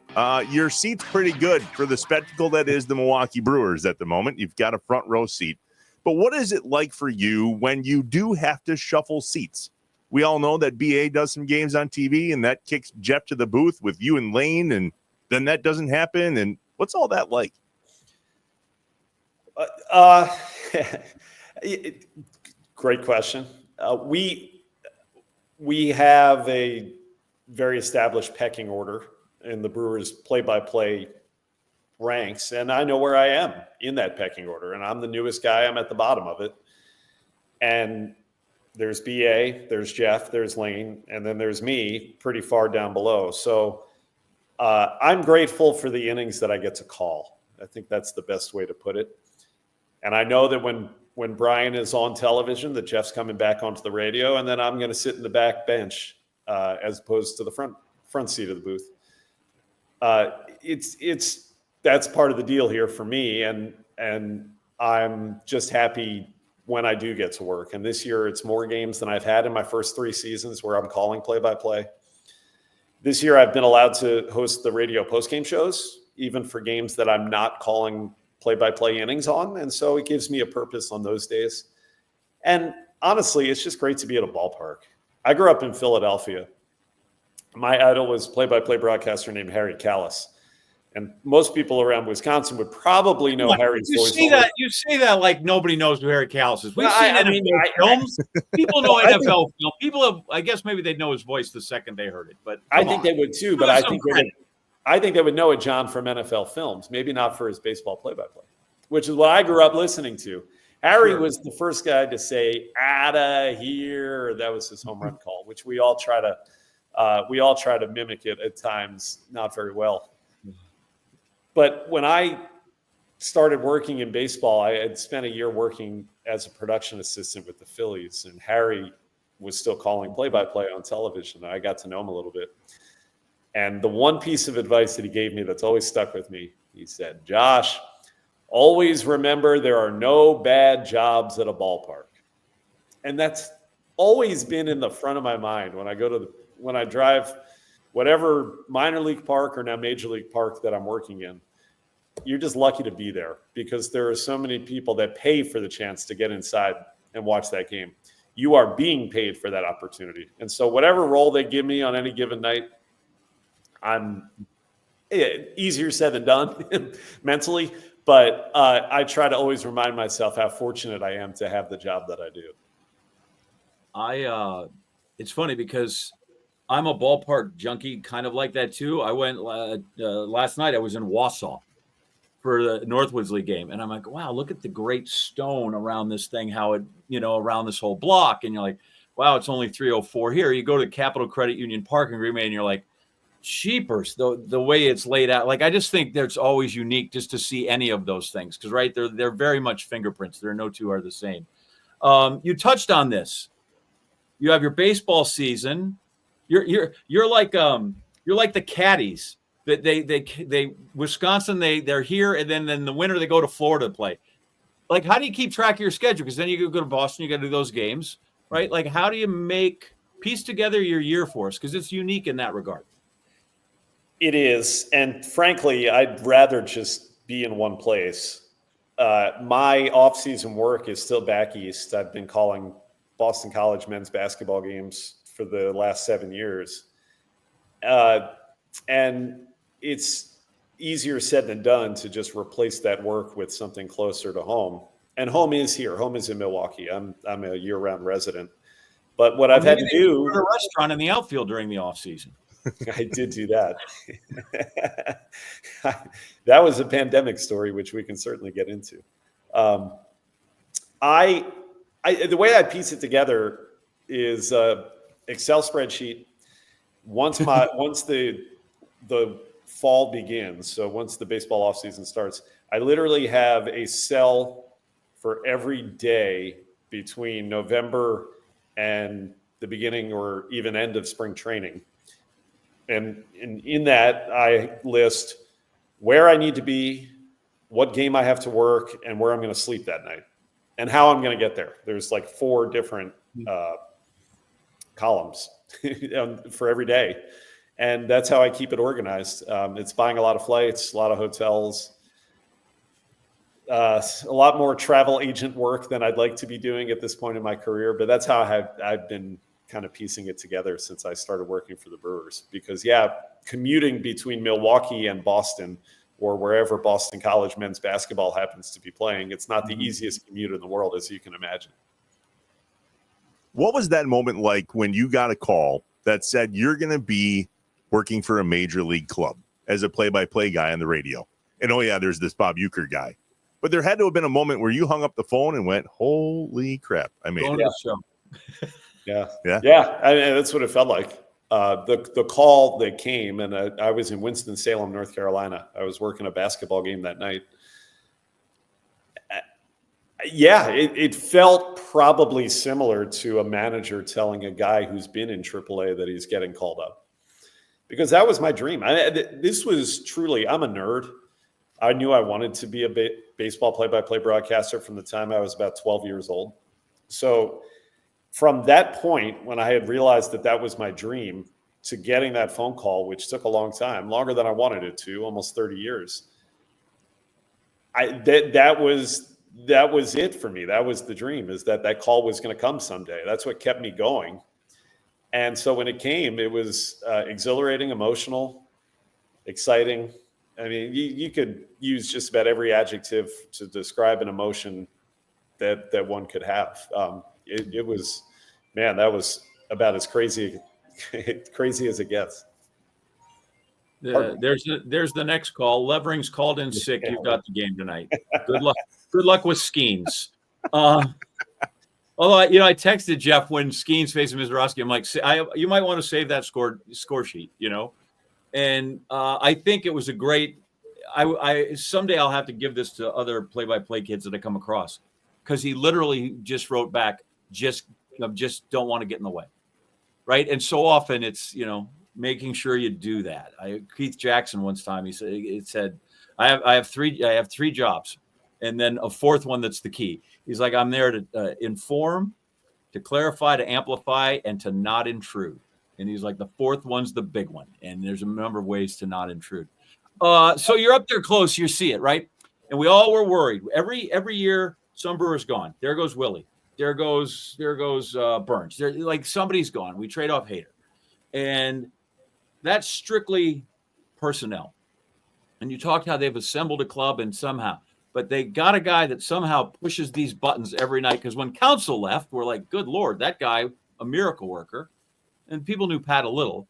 Your seat's pretty good for the spectacle that is the Milwaukee Brewers at the moment. You've got a front row seat. But what is it like for you when you do have to shuffle seats? We all know that BA does some games on TV, and that kicks Jeff to the booth with you and Lane and then that doesn't happen? And what's all that like? Great question. We have a very established pecking order in the Brewers play-by-play ranks, and I know where I am in that pecking order, and I'm the newest guy. I'm at the bottom of it. And there's BA, there's Jeff, there's Lane, and then there's me pretty far down below. So I'm grateful for the innings that I get to call. I think that's the best way to put it. And I know that when Brian is on television, that Jeff's coming back onto the radio, and then I'm going to sit in the back bench as opposed to the front seat of the booth. That's part of the deal here for me, and I'm just happy when I do get to work. And this year it's more games than I've had in my first 3 seasons where I'm calling play-by-play. This year I've been allowed to host the radio postgame shows, even for games that I'm not calling play-by-play innings on. And so it gives me a purpose on those days. And honestly, it's just great to be at a ballpark. I grew up in Philadelphia. My idol was play-by-play broadcaster named Harry Callis. And most people around Wisconsin would probably know Harry's voice. You say that like nobody knows who Harry Callis is. We've seen NFL films. People know NFL films. People have, I guess maybe they'd know his voice the second they heard it. But I think they would too. But I think they would know it, John, from NFL films. Maybe not for his baseball play-by-play, which is what I grew up listening to. Harry was the first guy to say "outta here." That was his home run call, which we all try to mimic it at times, not very well. But when I started working in baseball, I had spent a year working as a production assistant with the Phillies, and Harry was still calling play-by-play on television. I got to know him a little bit. And the one piece of advice that he gave me that's always stuck with me, he said, "Josh, always remember there are no bad jobs at a ballpark." And that's always been in the front of my mind when I drive whatever minor league park or now major league park that I'm working in. You're just lucky to be there because there are so many people that pay for the chance to get inside and watch that game. You are being paid for that opportunity. And so whatever role they give me on any given night, easier said than done mentally, but I try to always remind myself how fortunate I am to have the job that I do. It's funny because I'm a ballpark junkie, kind of like that too. I went last night. I was in Wausau for the Northwoods League game, and I'm like, wow, look at the great stone around this thing, how it, around this whole block, and you're like, wow, it's only 304 here. You go to Capital Credit Union Park in Green Bay, and you're like, cheapers, the way it's laid out. Like, I just think that's always unique just to see any of those things because, right, they're very much fingerprints. There are no two are the same. You touched on this. You have your baseball season. You're like the caddies that they Wisconsin they're here and then in the winter they go to Florida to play. Like, how do you keep track of your schedule? Because then you go to Boston, you got to do those games, right? Like, how do you piece together your year for us? Because it's unique in that regard. It is, and frankly, I'd rather just be in one place. My off-season work is still back east. I've been calling Boston College men's basketball games for the last 7 years. And it's easier said than done to just replace that work with something closer to home. And home is here. Home is in Milwaukee. I'm a year-round resident. But what I've had to do... A restaurant in the outfield during the off-season. I did do that. That was a pandemic story, which we can certainly get into. The way I piece it together is Excel spreadsheet. Once the fall begins, so once the baseball offseason starts, I literally have a cell for every day between November and the beginning or even end of spring training. And in that, I list where I need to be, what game I have to work, and where I'm going to sleep that night, and how I'm going to get there. There's like 4 different columns for every day. And that's how I keep it organized. It's buying a lot of flights, a lot of hotels, a lot more travel agent work than I'd like to be doing at this point in my career. But that's how I've been kind of piecing it together since I started working for the Brewers. Because, commuting between Milwaukee and Boston, or wherever Boston College men's basketball happens to be playing. It's not the easiest commute in the world, as you can imagine. What was that moment like when you got a call that said you're going to be working for a major league club as a play-by-play guy on the radio? And, oh, yeah, there's this Bob Uecker guy. But there had to have been a moment where you hung up the phone and went, holy crap, I made it. Yeah. I mean, that's what it felt like. The call that came, and I was in Winston-Salem, North Carolina. I was working a basketball game that night. It felt probably similar to a manager telling a guy who's been in AAA that he's getting called up, because that was my dream. This was truly, I'm a nerd. I knew I wanted to be a baseball play-by-play broadcaster from the time I was about 12 years old. So from that point, when I had realized that was my dream, to getting that phone call, which took a long time, longer than I wanted it to, almost 30 years, that was it for me. That was the dream, is that call was going to come someday. That's what kept me going. And so when it came, it was exhilarating, emotional, exciting. I mean, you could use just about every adjective to describe an emotion that one could have. It was, man, that was about as crazy as it gets. There's the next call. Levering's called in sick. You've got the game tonight. Good luck. Good luck with Skeens. Although I texted Jeff when Skeens facing Mizorowski. I'm like, you might want to save that score sheet, And I think it was a great. I someday I'll have to give this to other play-by-play kids that I come across, because he literally just wrote back, just don't want to get in the way, right? And so often it's making sure you do that. Keith Jackson once time he said I have three jobs, and then a fourth one that's the key. He's like, I'm there to inform, to clarify, to amplify, and to not intrude. And he's like, the fourth one's the big one. And there's a number of ways to not intrude. So you're up there close, you see it, right? And we all were worried. Every year, some Brewer's gone. There goes Willie. There goes Burns. Like somebody's gone. We trade off Hader. And that's strictly personnel. And you talked how they've assembled a club and somehow, but they got a guy that somehow pushes these buttons every night. Because when Counsell left, we're like, good Lord, that guy, a miracle worker. And people knew Pat a little.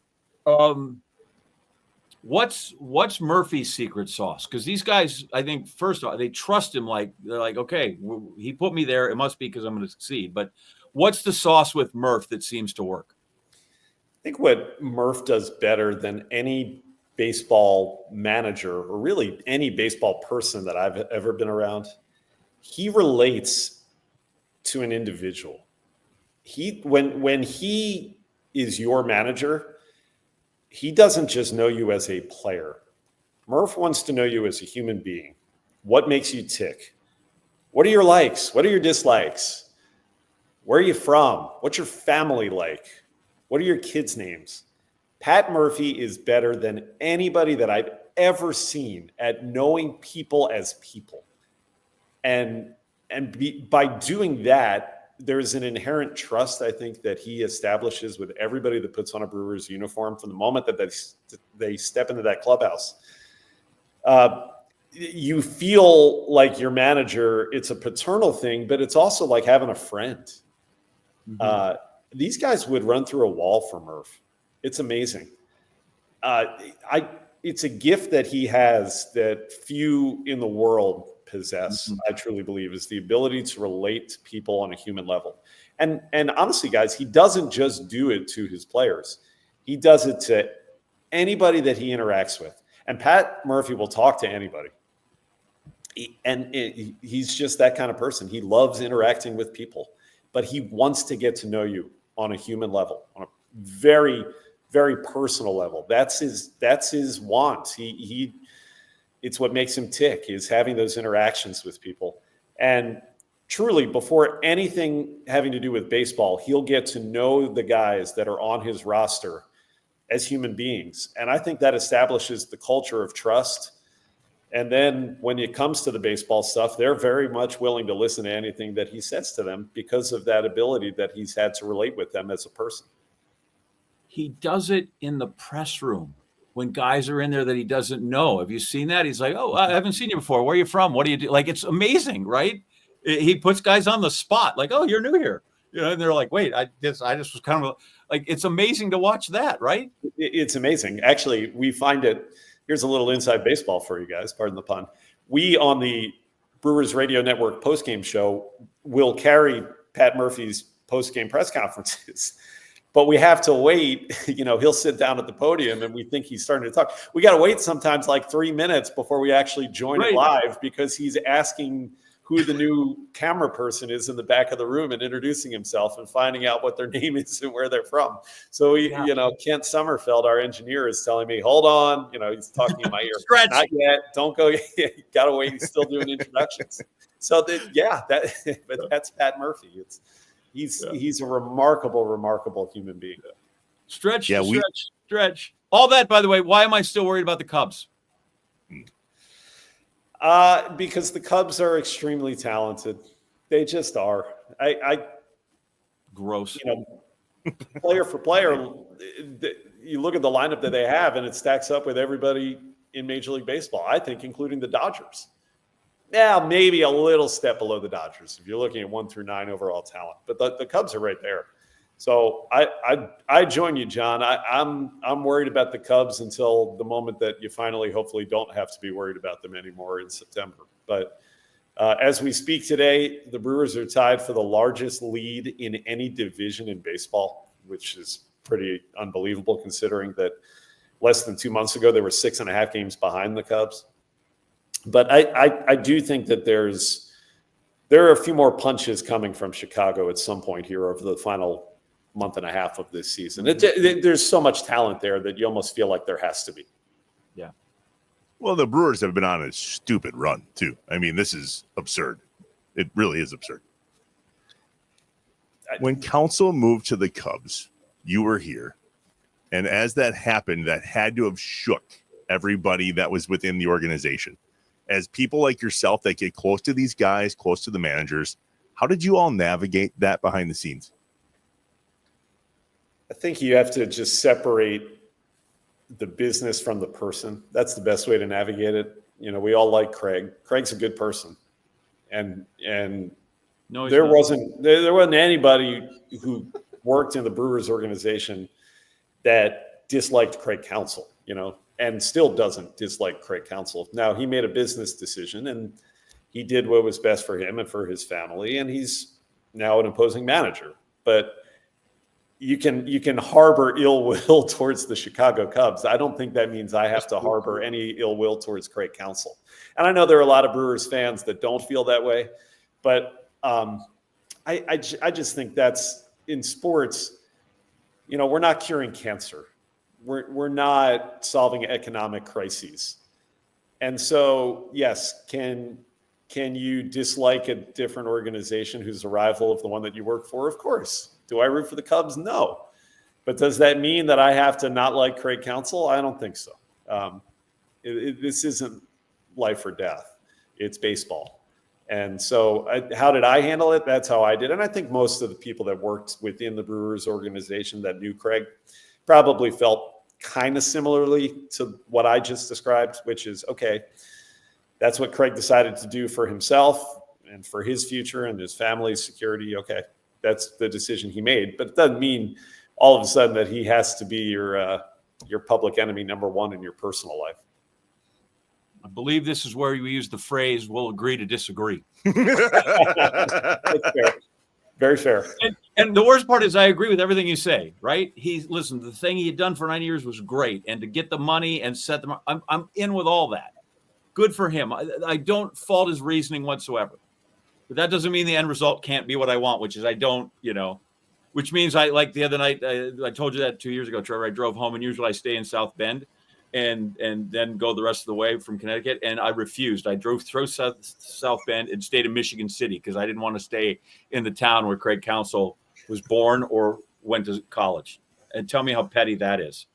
What's Murphy's secret sauce? Because these guys, I think, first off, they trust him. Like they're like, okay, he put me there. It must be because I'm going to succeed. But what's the sauce with Murph that seems to work? I think what Murph does better than any baseball manager, or really any baseball person that I've ever been around, he relates to an individual. When he is your manager, he doesn't just know you as a player. Murph wants to know you as a human being. What makes you tick? What are your likes? What are your dislikes? Where are you from? What's your family like? What are your kids' names? Pat Murphy is better than anybody that I've ever seen at knowing people as people. And by doing that, there's an inherent trust, I think, that he establishes with everybody that puts on a Brewers uniform from the moment that they step into that clubhouse. You feel like your manager, it's a paternal thing, but it's also like having a friend. Mm-hmm. These guys would run through a wall for Murph. It's amazing. It's a gift that he has that few in the world possess. Mm-hmm. I truly believe is the ability to relate to people on a human level. And honestly, guys, he doesn't just do it to his players. He does it to anybody that he interacts with. And Pat Murphy will talk to anybody. He's just that kind of person. He loves interacting with people, but he wants to get to know you on a human level, on a very, very personal level. That's his want. It's what makes him tick, is having those interactions with people. And truly, before anything having to do with baseball, he'll get to know the guys that are on his roster as human beings. And I think that establishes the culture of trust. And then when it comes to the baseball stuff, they're very much willing to listen to anything that he says to them because of that ability that he's had to relate with them as a person. He does it in the press room. when guys are in there that he doesn't know. Have you seen that? He's like, oh, I haven't seen you before. Where are you from? What do you do? Like, it's amazing, right? He puts guys on the spot, like, oh, you're new here. And they're like, wait, I just was kind of like, it's amazing to watch that, right? It's amazing. Actually, we find it. Here's a little inside baseball for you guys. Pardon the pun. We on the Brewers Radio Network postgame show will carry Pat Murphy's postgame press conferences. But we have to wait, he'll sit down at the podium and we think he's starting to talk. We got to wait sometimes like 3 minutes before we actually join it live because he's asking who the new camera person is in the back of the room and introducing himself and finding out what their name is and where they're from. So, Kent Sommerfeld, our engineer, is telling me, hold on, he's talking in my ear. Stretch. Not yet. Don't go. You got to wait. He's still doing introductions. So, but that's Pat Murphy. He's a remarkable human being. Stretch. All that, by the way, why am I still worried about the Cubs? Because the Cubs are extremely talented. They just are. Gross. Player for player, you look at the lineup that they have, and it stacks up with everybody in Major League Baseball, I think, including the Dodgers. Yeah, maybe a little step below the Dodgers if you're looking at 1 through 9 overall talent, but the Cubs are right there. So I join you, John. I'm worried about the Cubs until the moment that you finally, hopefully, don't have to be worried about them anymore in September. But as we speak today, the Brewers are tied for the largest lead in any division in baseball, which is pretty unbelievable considering that less than 2 months ago they were 6.5 games behind the Cubs. But I do think that there are a few more punches coming from Chicago at some point here over the final month and a half of this season. There's so much talent there that you almost feel like there has to be. Yeah. Well, the Brewers have been on a stupid run, too. I mean, this is absurd. It really is absurd. When Counsell moved to the Cubs, you were here. And as that happened, that had to have shook everybody that was within the organization. As people like yourself that get close to these guys, close to the managers, how did you all navigate that behind the scenes? I think you have to just separate the business from the person. That's the best way to navigate it. We all like Craig. Craig's a good person. And no, there wasn't anybody who worked in the Brewers organization that disliked Craig Counsell, and still doesn't dislike Craig Counsell. Now, he made a business decision and he did what was best for him and for his family, and he's now an opposing manager. But you can harbor ill will towards the Chicago Cubs. I don't think that means I have to harbor any ill will towards Craig Counsell. And I know there are a lot of Brewers fans that don't feel that way, but I just think that's in sports. We're not curing cancer. We're not solving economic crises. And so, yes, can you dislike a different organization who's a rival of the one that you work for? Of course. Do I root for the Cubs? No. But does that mean that I have to not like Craig Counsell? I don't think so. This isn't life or death. It's baseball. And so how did I handle it? That's how I did. And I think most of the people that worked within the Brewers organization that knew Craig probably felt kind of similarly to what I just described, which is, okay, that's what Craig decided to do for himself and for his future and his family's security. Okay, that's the decision he made. But it doesn't mean all of a sudden that he has to be your public enemy number one in your personal life. I believe this is where we use the phrase, we'll agree to disagree. That's fair. Very fair. And the worst part is I agree with everything you say, right? Listen, the thing he had done for 9 years was great. And to get the money and set them, I'm in with all that. Good for him. I don't fault his reasoning whatsoever. But that doesn't mean the end result can't be what I want, which is I don't, which means like the other night, I told you that 2 years ago, Trevor, I drove home and usually I stay in South Bend and then go the rest of the way from Connecticut. And I refused. I drove through South Bend and stayed in Michigan City because I didn't want to stay in the town where Craig Counsell was born or went to college. And tell me how petty that is.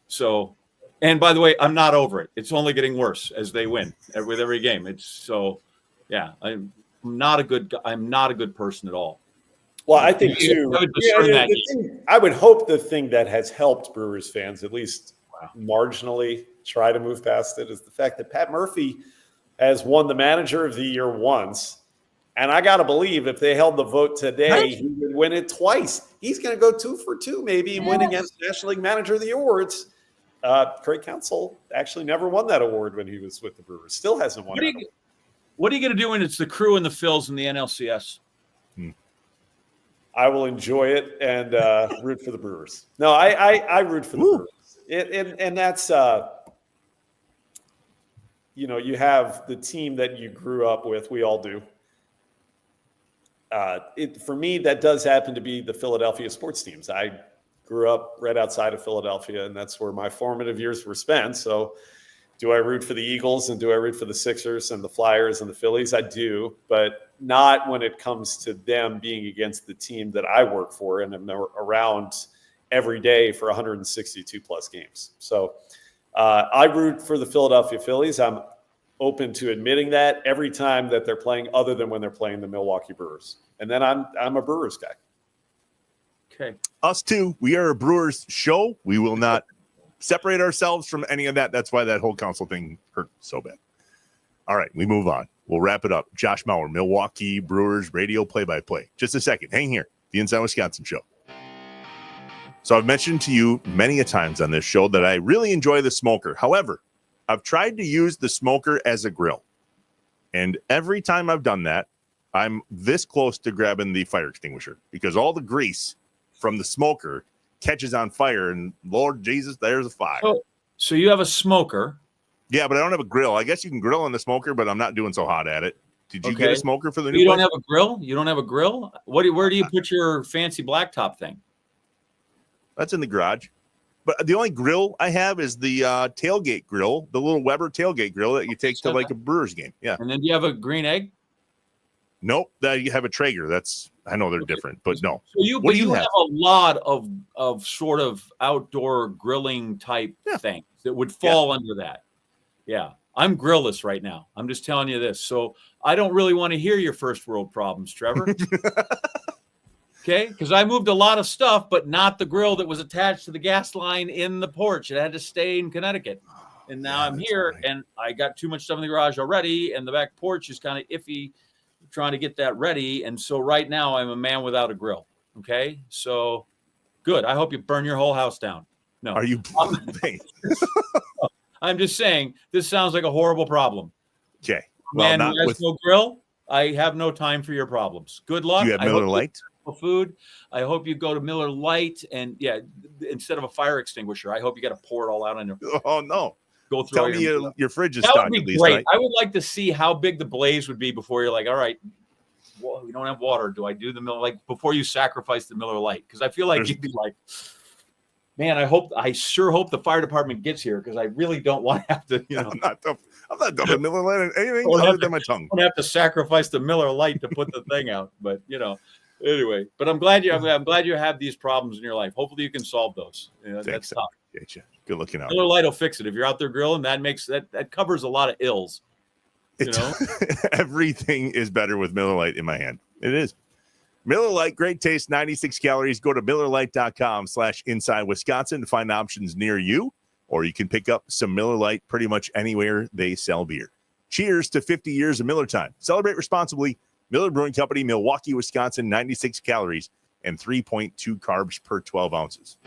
So, and by the way, I'm not over it. It's only getting worse as they win with every game. It's so, yeah, I'm not a good person at all. Well, I think too. I would hope the thing that has helped Brewers fans, at least marginally try to move past it is the fact that Pat Murphy has won the Manager of the Year once. And I got to believe if they held the vote today, he would win it twice. He's going to go 2 for 2 maybe and win against National League Manager of the Year awards. Craig Counsell actually never won that award when he was with the Brewers. Still hasn't won it. What are you going to do when it's the Crew and the Phils in the NLCS? I will enjoy it and root for the Brewers. No, I root for the Brewers. And that's, you have the team that you grew up with. We all do. For me, that does happen to be the Philadelphia sports teams. I grew up right outside of Philadelphia, and that's where my formative years were spent. So do I root for the Eagles and do I root for the Sixers and the Flyers and the Phillies? I do, but not when it comes to them being against the team that I work for and am around every day for 162 plus games. So I root for the Philadelphia Phillies. I'm open to admitting that every time that they're playing, other than when they're playing the Milwaukee Brewers. And then I'm a Brewers guy. Okay. Us too. We are a Brewers show. We will not separate ourselves from any of that. That's why that whole Counsell thing hurt so bad. All right, we move on. We'll wrap it up. Josh Maurer, Milwaukee Brewers radio play-by-play. Just a second. Hang here. The Inside Wisconsin Show. So I've mentioned to you many a times on this show that I really enjoy the smoker. However, I've tried to use the smoker as a grill. And every time I've done that, I'm this close to grabbing the fire extinguisher because all the grease from the smoker catches on fire, and Lord Jesus, there's a fire. So you have a smoker. Yeah, but I don't have a grill. I guess you can grill on the smoker, but I'm not doing so hot at it. Did you get a smoker for the new You place? don't have a grill? You don't have a grill? Where do you put your fancy blacktop thing? That's in the garage. But the only grill I have is the tailgate grill, the little Weber tailgate grill that you take to like a Brewers game. Yeah. And then do you have a green egg? Nope. You have a Traeger. I know they're different, but no. So you have a lot of sort of outdoor grilling type things that would fall under that. Yeah. I'm grillless right now. I'm just telling you this. So I don't really want to hear your first world problems, Trevor. Okay? Because I moved a lot of stuff, but not the grill that was attached to the gas line in the porch. It had to stay in Connecticut. And now I'm here, and I got too much stuff in the garage already, and the back porch is kind of iffy, trying to get that ready. And so right now I'm a man without a grill. Okay? So good. I hope you burn your whole house down. No. Are you? I'm just saying, this sounds like a horrible problem. Okay. Well, man who has no grill, I have no time for your problems. Good luck. Do you have Miller Lite? Food. I hope you go to Miller Lite, and instead of a fire extinguisher, I hope you got to pour it all out on your. Oh no! Go through. Tell me your fridge is that stocked. Would be great. Right? I would like to see how big the blaze would be before you're like, all right, well, we don't have water. Do I do the Miller Lite before you sacrifice the Miller Lite? Because I feel like you'd be like, man, I sure hope the fire department gets here because I really don't want to have to, I'm not dumping Miller Lite in anything other than my tongue. I don't have to sacrifice the Miller Lite to put the thing out, but anyway. But I'm glad you have these problems in your life. Hopefully you can solve those. That's tough. Good looking out. Miller Lite will fix it if you're out there grilling. That covers a lot of ills. Everything is better with Miller Lite in my hand. It is. Miller Lite, great taste, 96 calories. Go to MillerLite.com/Inside Wisconsin to find options near you, or you can pick up some Miller Lite pretty much anywhere they sell beer. Cheers to 50 years of Miller time. Celebrate responsibly. Miller Brewing Company, Milwaukee, Wisconsin, 96 calories and 3.2 carbs per 12 ounces.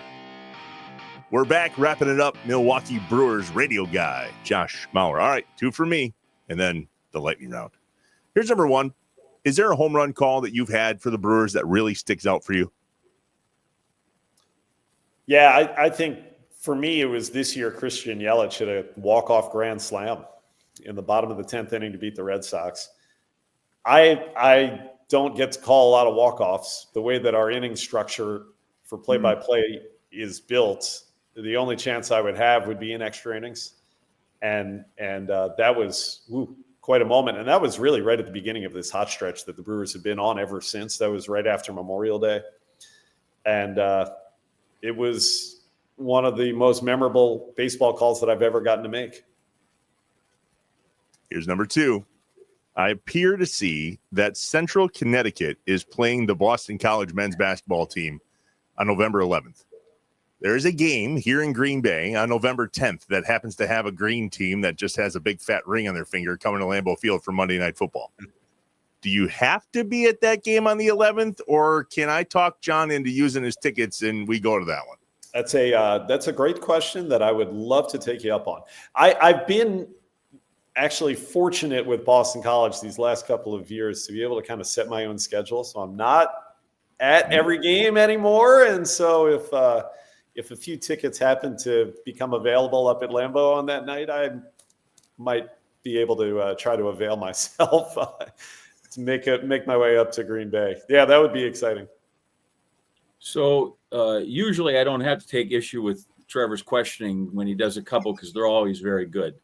We're back wrapping it up. Milwaukee Brewers radio guy, Josh Maurer. All right, 2 for me, and then the lightning round. Here's number 1. Is there a home run call that you've had for the Brewers that really sticks out for you? Yeah, I think for me it was this year Christian Yelich hit a walk-off grand slam in the bottom of the 10th inning to beat the Red Sox. I don't get to call a lot of walk-offs. The way that our inning structure for play-by-play is built, the only chance I would have would be in extra innings. And that was quite a moment. And that was really right at the beginning of this hot stretch that the Brewers have been on ever since. That was right after Memorial Day. And it was one of the most memorable baseball calls that I've ever gotten to make. Here's number 2. I appear to see that Central Connecticut is playing the Boston College men's basketball team on November 11th. there is a game here in Green Bay on November 10th that happens to have a green team that just has a big fat ring on their finger coming to Lambeau Field for Monday Night Football. Do you have to be at that game on the 11th, or can I talk John into using his tickets and we go to that one? That's a great question that I would love to take you up on. I've been actually fortunate with Boston College these last couple of years to be able to kind of set my own schedule. So I'm not at every game anymore. And so if a few tickets happen to become available up at Lambeau on that night, I might be able to try to avail myself to make my way up to Green Bay. Yeah, that would be exciting. So usually I don't have to take issue with Trevor's questioning when he does a couple because they're always very good.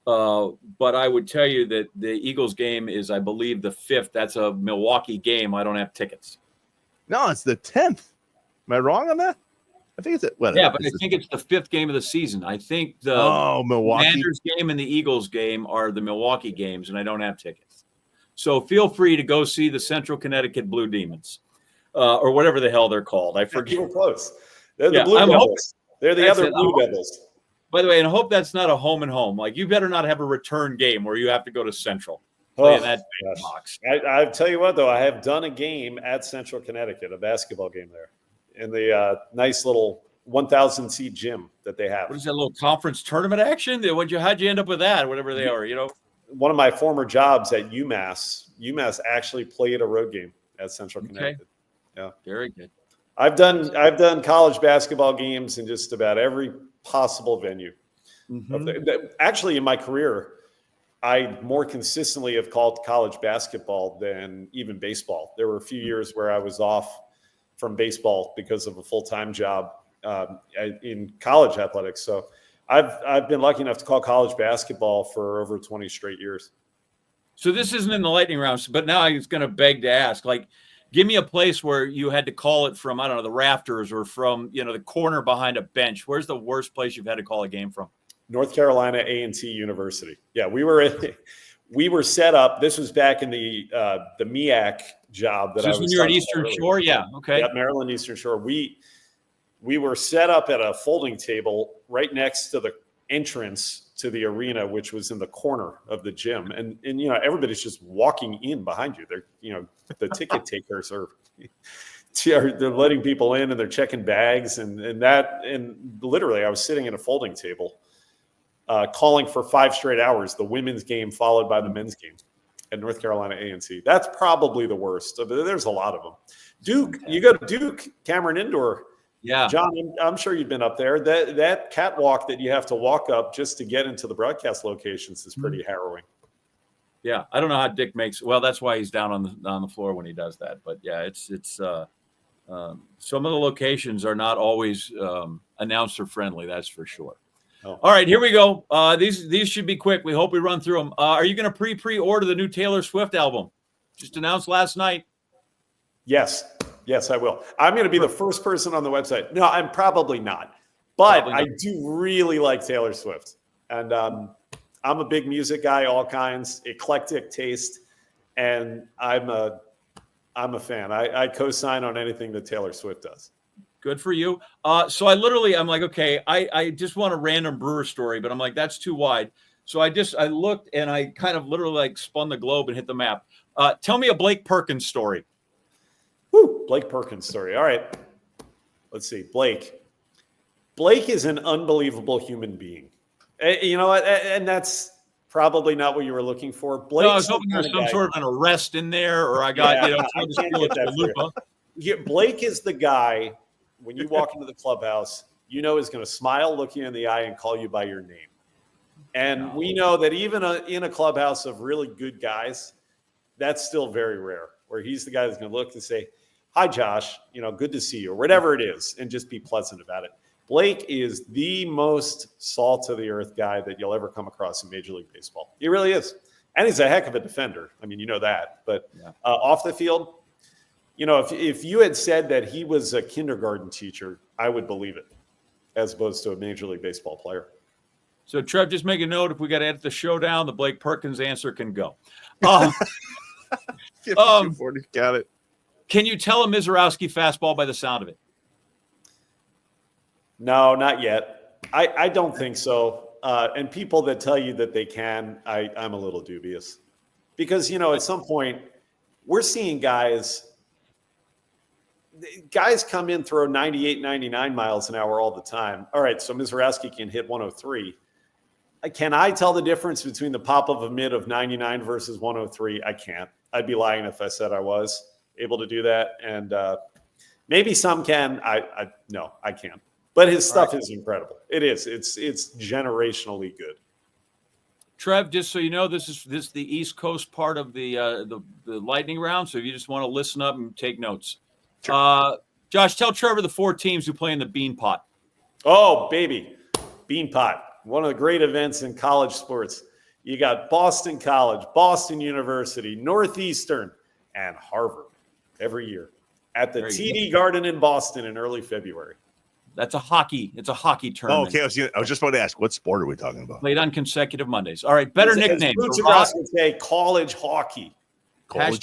But I would tell you that the Eagles game is, I believe, the 5th. That's a Milwaukee game. I don't have tickets. No, it's the 10th. Am I wrong on that? I think it's yeah, but I think it's the 5th game of the season. I think the Milwaukee Commanders game and the Eagles game are the Milwaukee games, and I don't have tickets. So feel free to go see the Central Connecticut Blue Demons, or whatever the hell they're called. I forget. You were close. They're the Blue Devils. They're the other Blue Devils. By the way, and I hope that's not a home and home. Like, you better not have a return game where you have to go to Central. Play in that box. I tell you what, though, I have done a game at Central Connecticut, a basketball game there, in the nice little 1,000-seat gym that they have. What is that little conference tournament action? How'd you end up with that? Whatever they are, One of my former jobs at UMass actually played a road game at Central Connecticut. Yeah, very good. I've done college basketball games in just about every possible venue. Mm-hmm. Actually, in my career, I more consistently have called college basketball than even baseball. There were a few years where I was off from baseball because of a full-time job in college athletics. So I've been lucky enough to call college basketball for over 20 straight years. So this isn't in the lightning round, but now I was going to beg to ask, give me a place where you had to call it from, I don't know, the rafters or from, the corner behind a bench. Where's the worst place you've had to call a game from? North Carolina A&T University. Yeah, we were set up. This was back in the MEAC job that I was. When you're at Eastern Shore, yeah, okay. Yeah, Maryland Eastern Shore. We were set up at a folding table right next to the entrance to the arena, which was in the corner of the gym, and everybody's just walking in behind you. They're the ticket takers are. They're letting people in and they're checking bags and literally I was sitting at a folding table calling for 5 straight hours, the women's game followed by the men's game at North Carolina A&T. That's probably the worst. There's a lot of them. Duke, you go to Duke, Cameron Indoor. Yeah. John, I'm sure you've been up there. That catwalk that you have to walk up just to get into the broadcast locations is pretty harrowing. Yeah, I don't know how Dick makes. Well, that's why he's down on the floor when he does that. But yeah, it's some of the locations are not always announcer friendly. That's for sure. Oh. All right, here we go. These should be quick. We hope we run through them. Are you going to pre-order the new Taylor Swift album? Just announced last night. Yes, I will. I'm going to be the first person on the website. No, I'm probably not. But I do really like Taylor Swift. And I'm a big music guy, all kinds, eclectic taste. And I'm a fan. I co-sign on anything that Taylor Swift does. Good for you. So I'm like, okay, I just want a random Brewer story, but I'm like, that's too wide. So I looked and I kind of literally spun the globe and hit the map. Tell me a Blake Perkins story. Woo, Blake Perkins story. All right. Let's see. Blake is an unbelievable human being. You know what? And that's probably not what you were looking for. Blake. No, I was hoping there was some sort of an arrest in there, or I got Blake is the guy. When you walk into the clubhouse, is going to smile, look you in the eye, and call you by your name. And we know that even in a clubhouse of really good guys, that's still very rare, where he's the guy that's going to look and say, "Hi, Josh, good to see you," or whatever it is, and just be pleasant about it. Blake is the most salt-of-the-earth guy that you'll ever come across in Major League Baseball. He really is. And he's a heck of a defender. I mean, that. But off the field, if you had said that he was a kindergarten teacher, I would believe it, as opposed to a Major League Baseball player. So, Trev, just make a note. If we got to edit the show down, the Blake Perkins answer can go. 52-40, got it. Can you tell a Mizorowski fastball by the sound of it? No, not yet. I don't think so. And people that tell you that they can, I'm a little dubious. Because, at some point, we're seeing guys come in, throw 98, 99 miles an hour all the time. All right, so Mizorowski can hit 103. Can I tell the difference between the pop of a mid of 99 versus 103? I can't. I'd be lying if I said I was able to do that. And maybe some can. No, I can't. But his stuff is incredible. It is. It's generationally good. Trev, just so you know, this is the East Coast part of the lightning round. So if you just want to listen up and take notes. Sure. Josh, tell Trevor the 4 teams who play in the Bean Pot. Oh, baby. Bean Pot. One of the great events in college sports. You got Boston College, Boston University, Northeastern, and Harvard every year at the TD Garden in Boston in early February. It's a hockey tournament. Oh, okay. I was just about to ask, what sport are we talking about? Played on consecutive Mondays. All right, better nickname. Boots across would say college hockey. College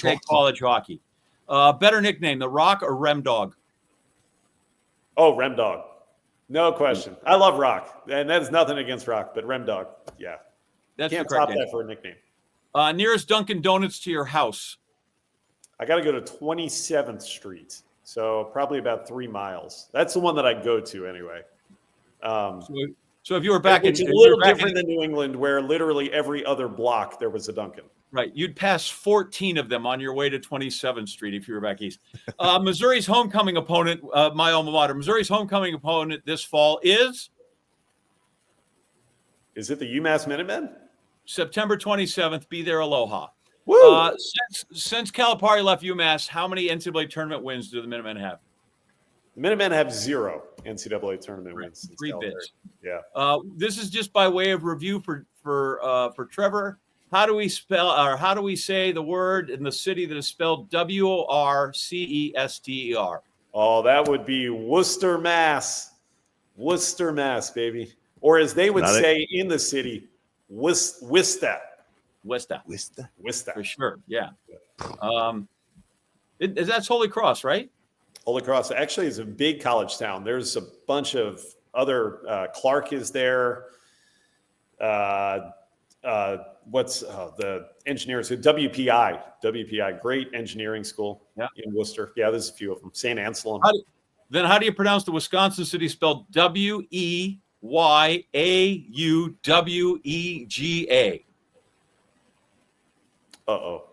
hockey. Better nickname, The Rock or Rem Dog? Oh, Rem Dog. No question. I love Rock, and that is nothing against Rock, but Rem Dog, yeah. That's Can't top that for a nickname. Nearest Dunkin' Donuts to your house? I got to go to 27th Street, so probably about 3 miles. That's the one that I go to anyway. So if you were back it's a little different than New England, where literally every other block there was a Dunkin'. Right. You'd pass 14 of them on your way to 27th Street if you were back east. Missouri's homecoming opponent, my alma mater, Missouri's homecoming opponent this fall is? Is it the UMass Minutemen? September 27th. Be there, aloha. Woo! Since Calipari left UMass, how many NCAA tournament wins do the Minutemen have? The Minutemen have 0 NCAA tournament wins. 3 bids. Yeah. This is just by way of review for Trevor. How do we spell, or how do we say the word in the city that is spelled Worcester? Oh, that would be Worcester, Mass. Worcester, Mass, baby. Or as they would say in the city, Worcester. For sure, yeah. That's Holy Cross, right? Holy Cross actually is a big college town. There's a bunch of other, Clark is there. What's the engineers? WPI, great engineering school in Worcester. Yeah, there's a few of them. St. Anselm. How do you pronounce the Wisconsin city spelled Weyaudwega? Uh-oh.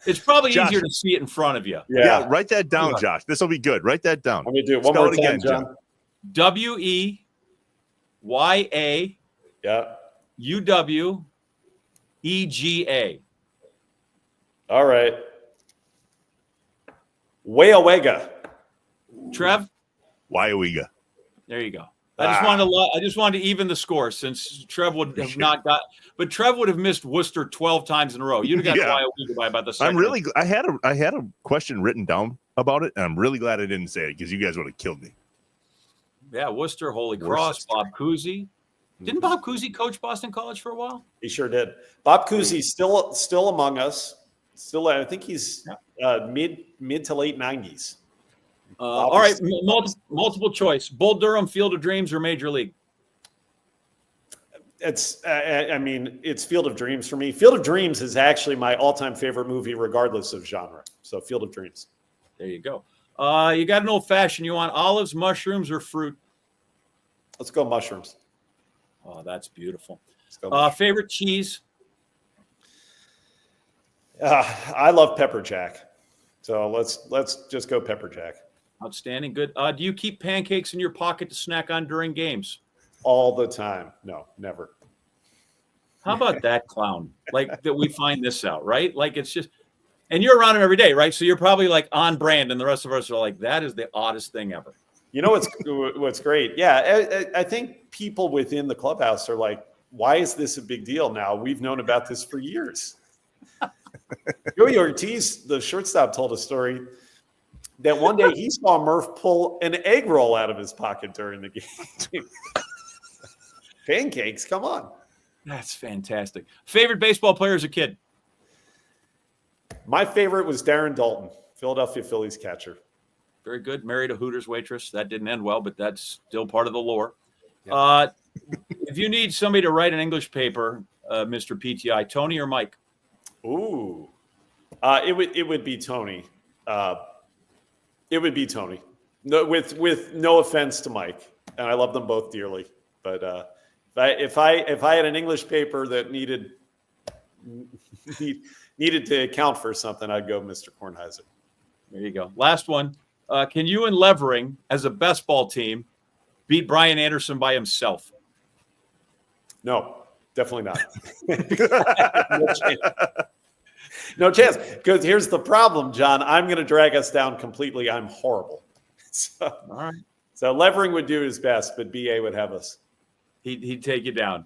It's probably easier to see it in front of you. Yeah, write that down, Josh. This will be good. Write that down. Let me do it one more time, again, John. WEYA. Yeah. UWEGA. All right. Weyawega. Trev? Wyowega. There you go. I just wanted to even the score, since Trev would have not got, but Trev would have missed Worcester 12 times in a row. You'd have got Wyowega by about the second. I had a question written down about it, and I'm really glad I didn't say it because you guys would have killed me. Yeah, Worcester, Holy Cross, Bob Cousy. Didn't Bob Cousy coach Boston College for a while? He sure did. Bob Cousy's still among us. Still, I think he's mid to late 90s. All right, multiple choice: Bull Durham, Field of Dreams, or Major League? It's Field of Dreams for me. Field of Dreams is actually my all-time favorite movie, regardless of genre. So, Field of Dreams. There you go. You got an old fashioned. You want olives, mushrooms, or fruit? Let's go mushrooms. Oh, that's beautiful. Favorite cheese? I love pepper jack. So let's just go pepper jack. Outstanding. Good. Do you keep pancakes in your pocket to snack on during games? All the time. No, never. How about that clown? Like that we find this out, right? Like it's just, and you're around him every day, right? So you're probably like on brand, and the rest of us are like, that is the oddest thing ever. You know what's great? Yeah, I think people within the clubhouse are like, why is this a big deal now? We've known about this for years. Joey Ortiz, the shortstop, told a story that one day he saw Murph pull an egg roll out of his pocket during the game. Pancakes, come on. That's fantastic. Favorite baseball player as a kid? My favorite was Darren Dalton, Philadelphia Phillies catcher. Very good. Married a Hooters waitress. That didn't end well, but that's still part of the lore. Yeah. If you need somebody to write an English paper, Mr. PTI, Tony or Mike? Ooh, it would be Tony. It would be Tony. No, with no offense to Mike, and I love them both dearly. But if I had an English paper that needed to account for something, I'd go Mr. Kornheiser. There you go. Last one. Can you and Levering, as a best ball team, beat Brian Anderson by himself? No, definitely not. No chance. Because here's the problem, John. I'm going to drag us down completely. I'm horrible. All right. So Levering would do his best, but BA would have us. He'd take you down.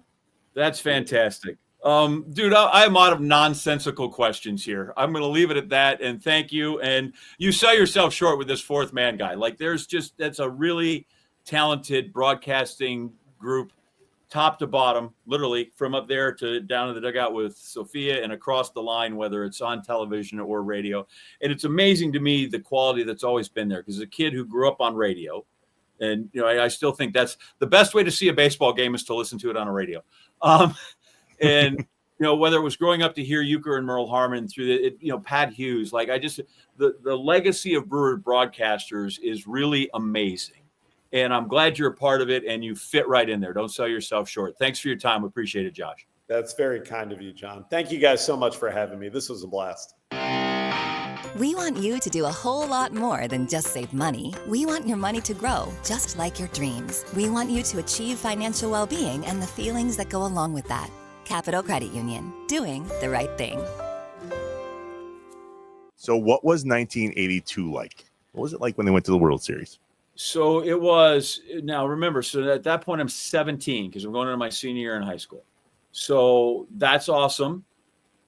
That's fantastic. Dude, I'm out of nonsensical questions here. I'm going to leave it at that. And thank you. And you sell yourself short with this fourth man guy. Like that's a really talented broadcasting group, top to bottom, literally from up there to down in the dugout with Sophia and across the line, whether it's on television or radio. And it's amazing to me, the quality that's always been there, because as a kid who grew up on radio, and, I still think that's the best way to see a baseball game is to listen to it on a radio. And, whether it was growing up to hear Uecker and Merle Harmon through Pat Hughes, like the legacy of Brewer broadcasters is really amazing. And I'm glad you're a part of it and you fit right in there. Don't sell yourself short. Thanks for your time. Appreciate it, Josh. That's very kind of you, John. Thank you guys so much for having me. This was a blast. We want you to do a whole lot more than just save money. We want your money to grow, just like your dreams. We want you to achieve financial well-being and the feelings that go along with that. Capital Credit Union, doing the right thing. So what was 1982 like? What was it like when they went to the World Series? So it was, now remember, so at that point I'm 17 because I'm going into my senior year in high school. So that's awesome.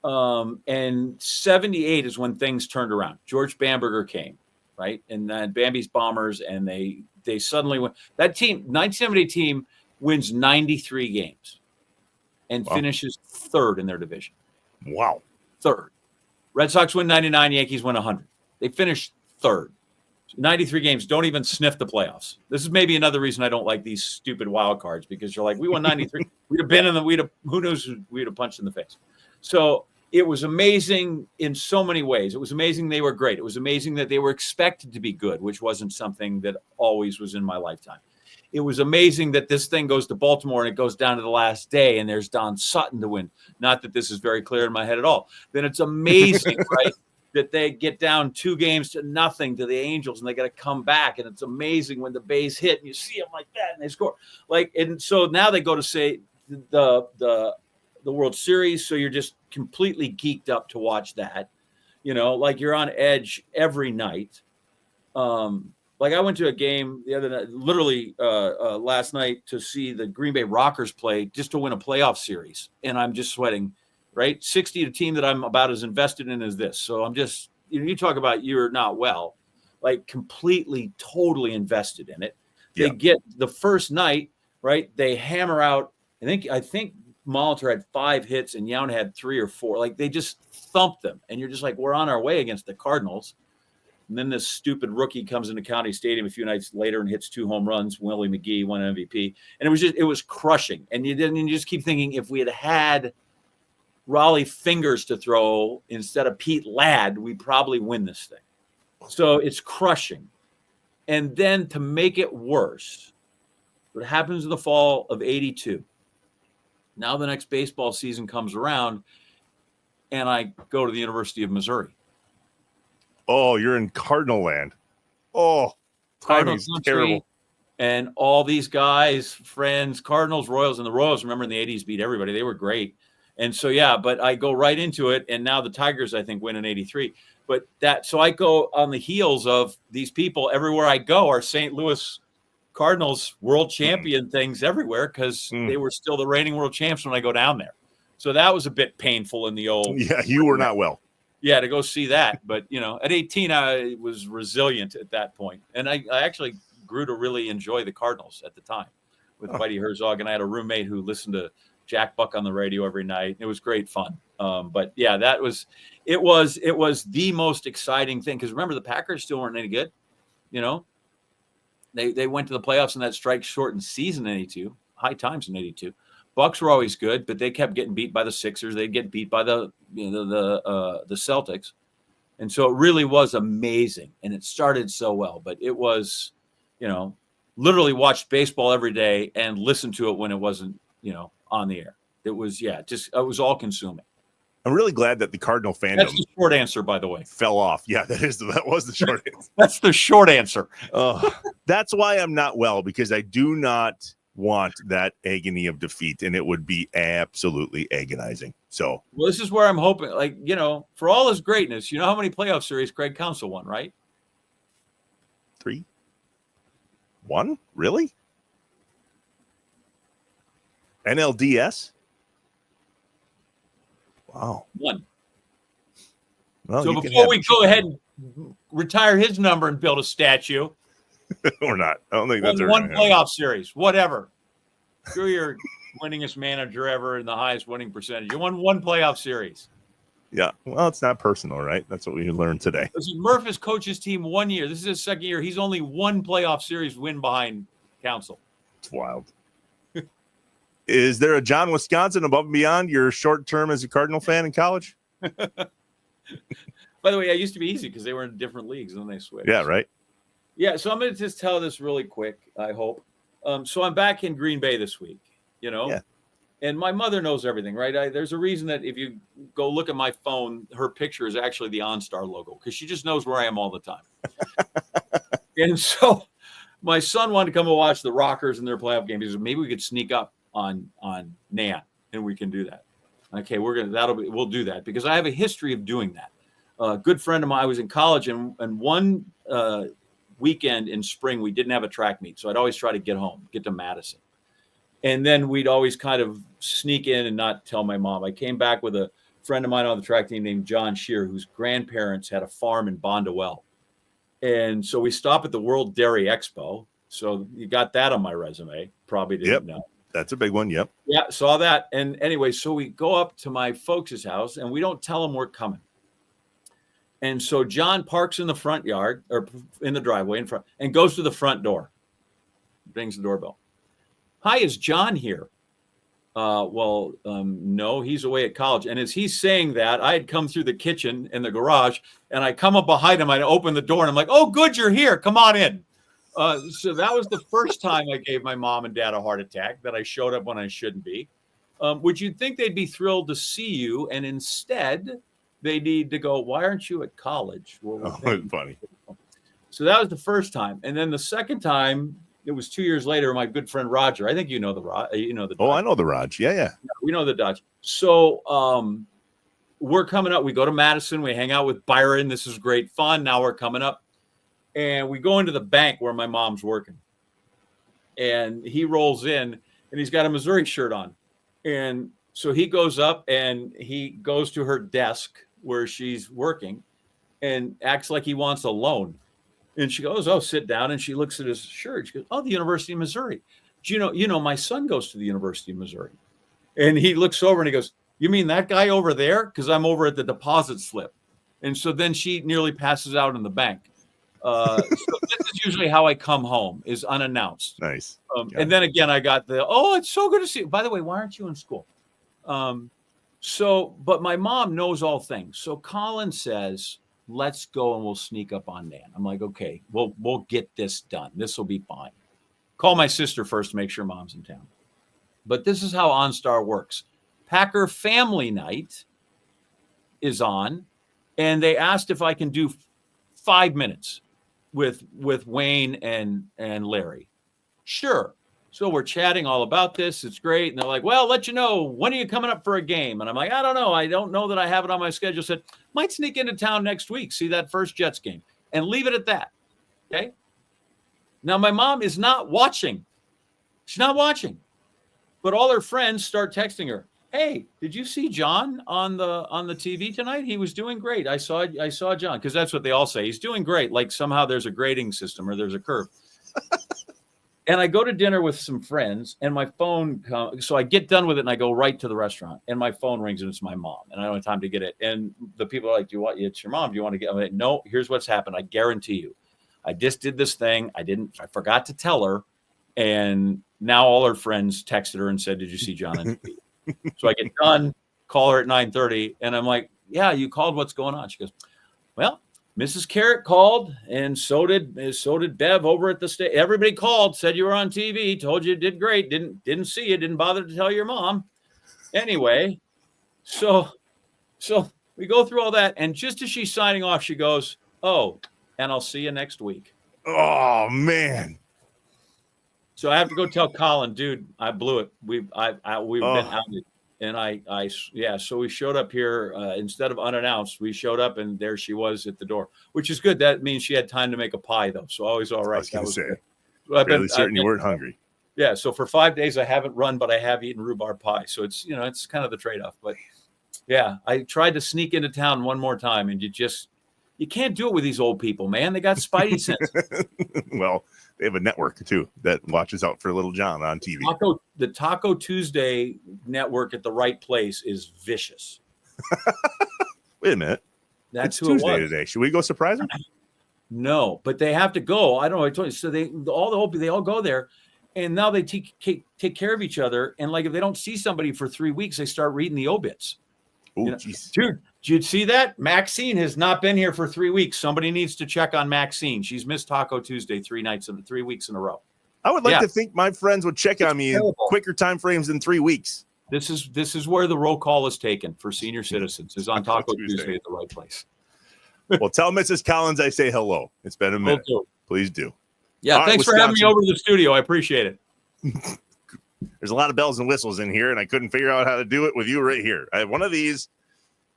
And 78 is when things turned around. George Bamberger came, right? And then Bambi's Bombers, and they suddenly went. That team, 1978 team, wins 93 games and finishes third in their division. Wow. Third. Red Sox win 99, Yankees win 100. They finished third. 93 games, don't even sniff the playoffs. This is maybe another reason I don't like these stupid wild cards, because you're like, we won 93. We'd have been in the, who knows, we'd have punched in the face. So it was amazing in so many ways. It was amazing they were great. It was amazing that they were expected to be good, which wasn't something that always was in my lifetime. It was amazing that this thing goes to Baltimore and it goes down to the last day and there's Don Sutton to win. Not that this is very clear in my head at all. Then it's amazing, right, that they get down 2-0 to the Angels and they got to come back. And it's amazing when the base hit and you see them like that and they score. And so now they go to say the World Series. So you're just completely geeked up to watch that, like you're on edge every night. Like I went to a game the other night, literally last night, to see the Green Bay Rockers play just to win a playoff series. And I'm just sweating, right? 60 to a team that I'm about as invested in as this. So I'm just, you talk about you're not well, like completely, totally invested in it. They get the first night, right? They hammer out, I think Maurer had 5 hits and Yount had 3 or 4. Like they just thumped them. And you're just like, we're on our way against the Cardinals. And then this stupid rookie comes into County Stadium a few nights later and hits 2 home runs. Willie McGee won MVP. And it was crushing. And you just keep thinking, if we had Raleigh fingers to throw instead of Pete Ladd, we probably win this thing. So it's crushing. And then to make it worse, what happens in the fall of 82? Now the next baseball season comes around and I go to the University of Missouri. Oh, you're in Cardinal land. Oh, timing's terrible. And all these guys, friends, Cardinals, Royals, and the Royals, remember in the 80s, beat everybody. They were great. And so, but I go right into it. And now the Tigers, I think, win in 83. So I go on the heels of these people. Everywhere I go are St. Louis Cardinals world champion things everywhere, because they were still the reigning world champs when I go down there. So that was a bit painful in the old. Yeah, you were not well. Yeah, to go see that. But, at 18, I was resilient at that point. And I actually grew to really enjoy the Cardinals at the time with Whitey Herzog. And I had a roommate who listened to Jack Buck on the radio every night. It was great fun. But yeah, it was the most exciting thing. Because remember, the Packers still weren't any good. You know, they went to the playoffs in that strike-shortened season in '82, high times in '82. Bucks were always good, but they kept getting beat by the Sixers. They'd get beat by the Celtics. And so it really was amazing. And it started so well. But it was, literally watched baseball every day and listened to it when it wasn't, on the air. It was, it was all consuming. I'm really glad that the Cardinal fandom. That's the short answer, by the way. Fell off. Yeah, that was the short answer. That's the short answer. That's why I'm not well, because I do not want that agony of defeat, and it would be absolutely agonizing. So, well, this is where I'm hoping, for all his greatness, you know how many playoff series Craig Counsell won, right? 3? 1? Really? NLDS? Wow. 1. Well, so before we go ahead and retire his number and build a statue, or not, I don't think that's one playoff series, whatever. Screw your winningest manager ever and the highest winning percentage. You won one playoff series. Yeah. Well, it's not personal, right? That's what we learned today. Murph has coached his team 1 year. This is his second year. He's only one playoff series win behind Counsell. It's wild. Is there a John Wisconsin above and beyond your short term as a Cardinal fan in college? By the way, it used to be easy because they were in different leagues and then they switched. Yeah, right. Yeah, so I'm going to just tell this really quick, I hope. So I'm back in Green Bay this week, Yeah. And my mother knows everything, right? There's a reason that if you go look at my phone, her picture is actually the OnStar logo because she just knows where I am all the time. And so my son wanted to come and watch the Rockers in their playoff game. He said, maybe we could sneak up on Nan and we can do that. Okay, we'll do that because I have a history of doing that. A good friend of mine, I was in college and one weekend in spring, we didn't have a track meet. So I'd always try to get to Madison. And then we'd always kind of sneak in and not tell my mom. I came back with a friend of mine on the track team named John Shear, whose grandparents had a farm in Bondwell. And so we stop at the World Dairy Expo. So you got that on my resume. Probably didn't know. That's a big one. Yep. Yeah, saw that. And anyway, so we go up to my folks' house and we don't tell them we're coming. And so John parks in the front yard or in the driveway in front and goes to the front door, rings the doorbell. Hi, is John here? No, he's away at college. And as he's saying that, I had come through the kitchen in the garage and I come up behind him. I open the door and I'm like, oh, good, you're here. Come on in. So that was the first time I gave my mom and dad a heart attack, that I showed up when I shouldn't be. Would you think they'd be thrilled to see you? And instead, they need to go, why aren't you at college? Funny. So that was the first time. And then the second time, it was 2 years later, my good friend Roger. I think you know the Dodge. Oh, I know the Raj. Yeah. We know the Dodge. So we're coming up. We go to Madison. We hang out with Byron. This is great fun. Now we're coming up. And we go into the bank where my mom's working. And he rolls in, and he's got a Missouri shirt on. And so he goes up, and he goes to her desk where she's working and acts like he wants a loan. And she goes, oh, sit down. And she looks at his shirt. She goes, oh, the University of Missouri. Do you know, my son goes to the University of Missouri. And he looks over and he goes, you mean that guy over there? Because I'm over at the deposit slip. And so then she nearly passes out in the bank. So this is usually how I come home, is unannounced. Nice. And then again, I got it's so good to see you. By the way, why aren't you in school? But my mom knows all things. So Colin says, let's go and we'll sneak up on Nan. I'm like, okay, we'll get this done. This will be fine. Call my sister first to make sure mom's in town. But this is how OnStar works. Packer Family Night is on, and they asked if I can do 5 minutes with Wayne and Larry. Sure. So we're chatting all about this. It's great. And they're like, well, let you know, when are you coming up for a game? And I'm like, I don't know. I don't know that I have it on my schedule. Said, might sneak into town next week, see that first Jets game, and leave it at that. Okay. Now, my mom is not watching. She's not watching. But all her friends start texting her. Hey, did you see John on the TV tonight? He was doing great. I saw John, because that's what they all say. He's doing great. Like somehow there's a grading system or there's a curve. And I go to dinner with some friends, and my phone comes. So I get done with it, and I go right to the restaurant, and my phone rings, and it's my mom, and I don't have time to get it. And the people are like, it's your mom. Do you want to get it? I'm like, no, here's what's happened. I guarantee you. I just did this thing. I forgot to tell her. And now all her friends texted her and said, did you see John on TV? So I get done, call her at 9:30. And I'm like, yeah, you called. What's going on? She goes, well, Mrs. Carrot called, and so did Bev over at the state. Everybody called, said you were on TV, told you did great, didn't see you, didn't bother to tell your mom. Anyway, so we go through all that, and just as she's signing off, she goes, oh, and I'll see you next week. Oh man. So I have to go tell Colin, dude, I blew it. We've been outed. And so we showed up here instead of unannounced. We showed up, and there she was at the door, which is good. That means she had time to make a pie, though. So always all right. I was good. So fairly certain you weren't hungry. Yeah. So for 5 days, I haven't run, but I have eaten rhubarb pie. So it's it's kind of the trade-off. But yeah, I tried to sneak into town one more time, and you can't do it with these old people, man. They got spidey sense. Well, they have a network too that watches out for Little John on TV. The Taco Tuesday network at the right place is vicious. Wait a minute. That's it's who Tuesday it was. today. Should we go surprise them? No, but they have to go. I don't know. I told you. So they all go there, and now they take care of each other. And like if they don't see somebody for 3 weeks, they start reading the obits. Oh, jeez. Dude, did you see that? Maxine has not been here for 3 weeks. Somebody needs to check on Maxine. She's missed Taco Tuesday 3 weeks in a row. I would like to think my friends would check on me in quicker time frames than 3 weeks. This is where the roll call is taken for senior citizens. Is on Taco Tuesday at the right place. Well, tell Mrs. Collins I say hello. It's been a minute. Please do. Yeah, all thanks right, for having me over to the studio. I appreciate it. There's a lot of bells and whistles in here, and I couldn't figure out how to do it with you right here. I have one of these,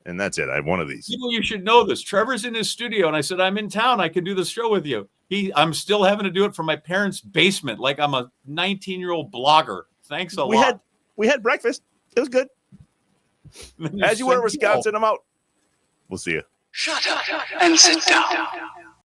and that's it. I have one of these. You should know this. Trevor's in his studio, and I said, I'm in town. I can do this show with you. I'm still having to do it from my parents' basement like I'm a 19-year-old blogger. Thanks a lot. We had breakfast. It was good. As you were in Wisconsin, I'm out. We'll see you. Shut up and sit down.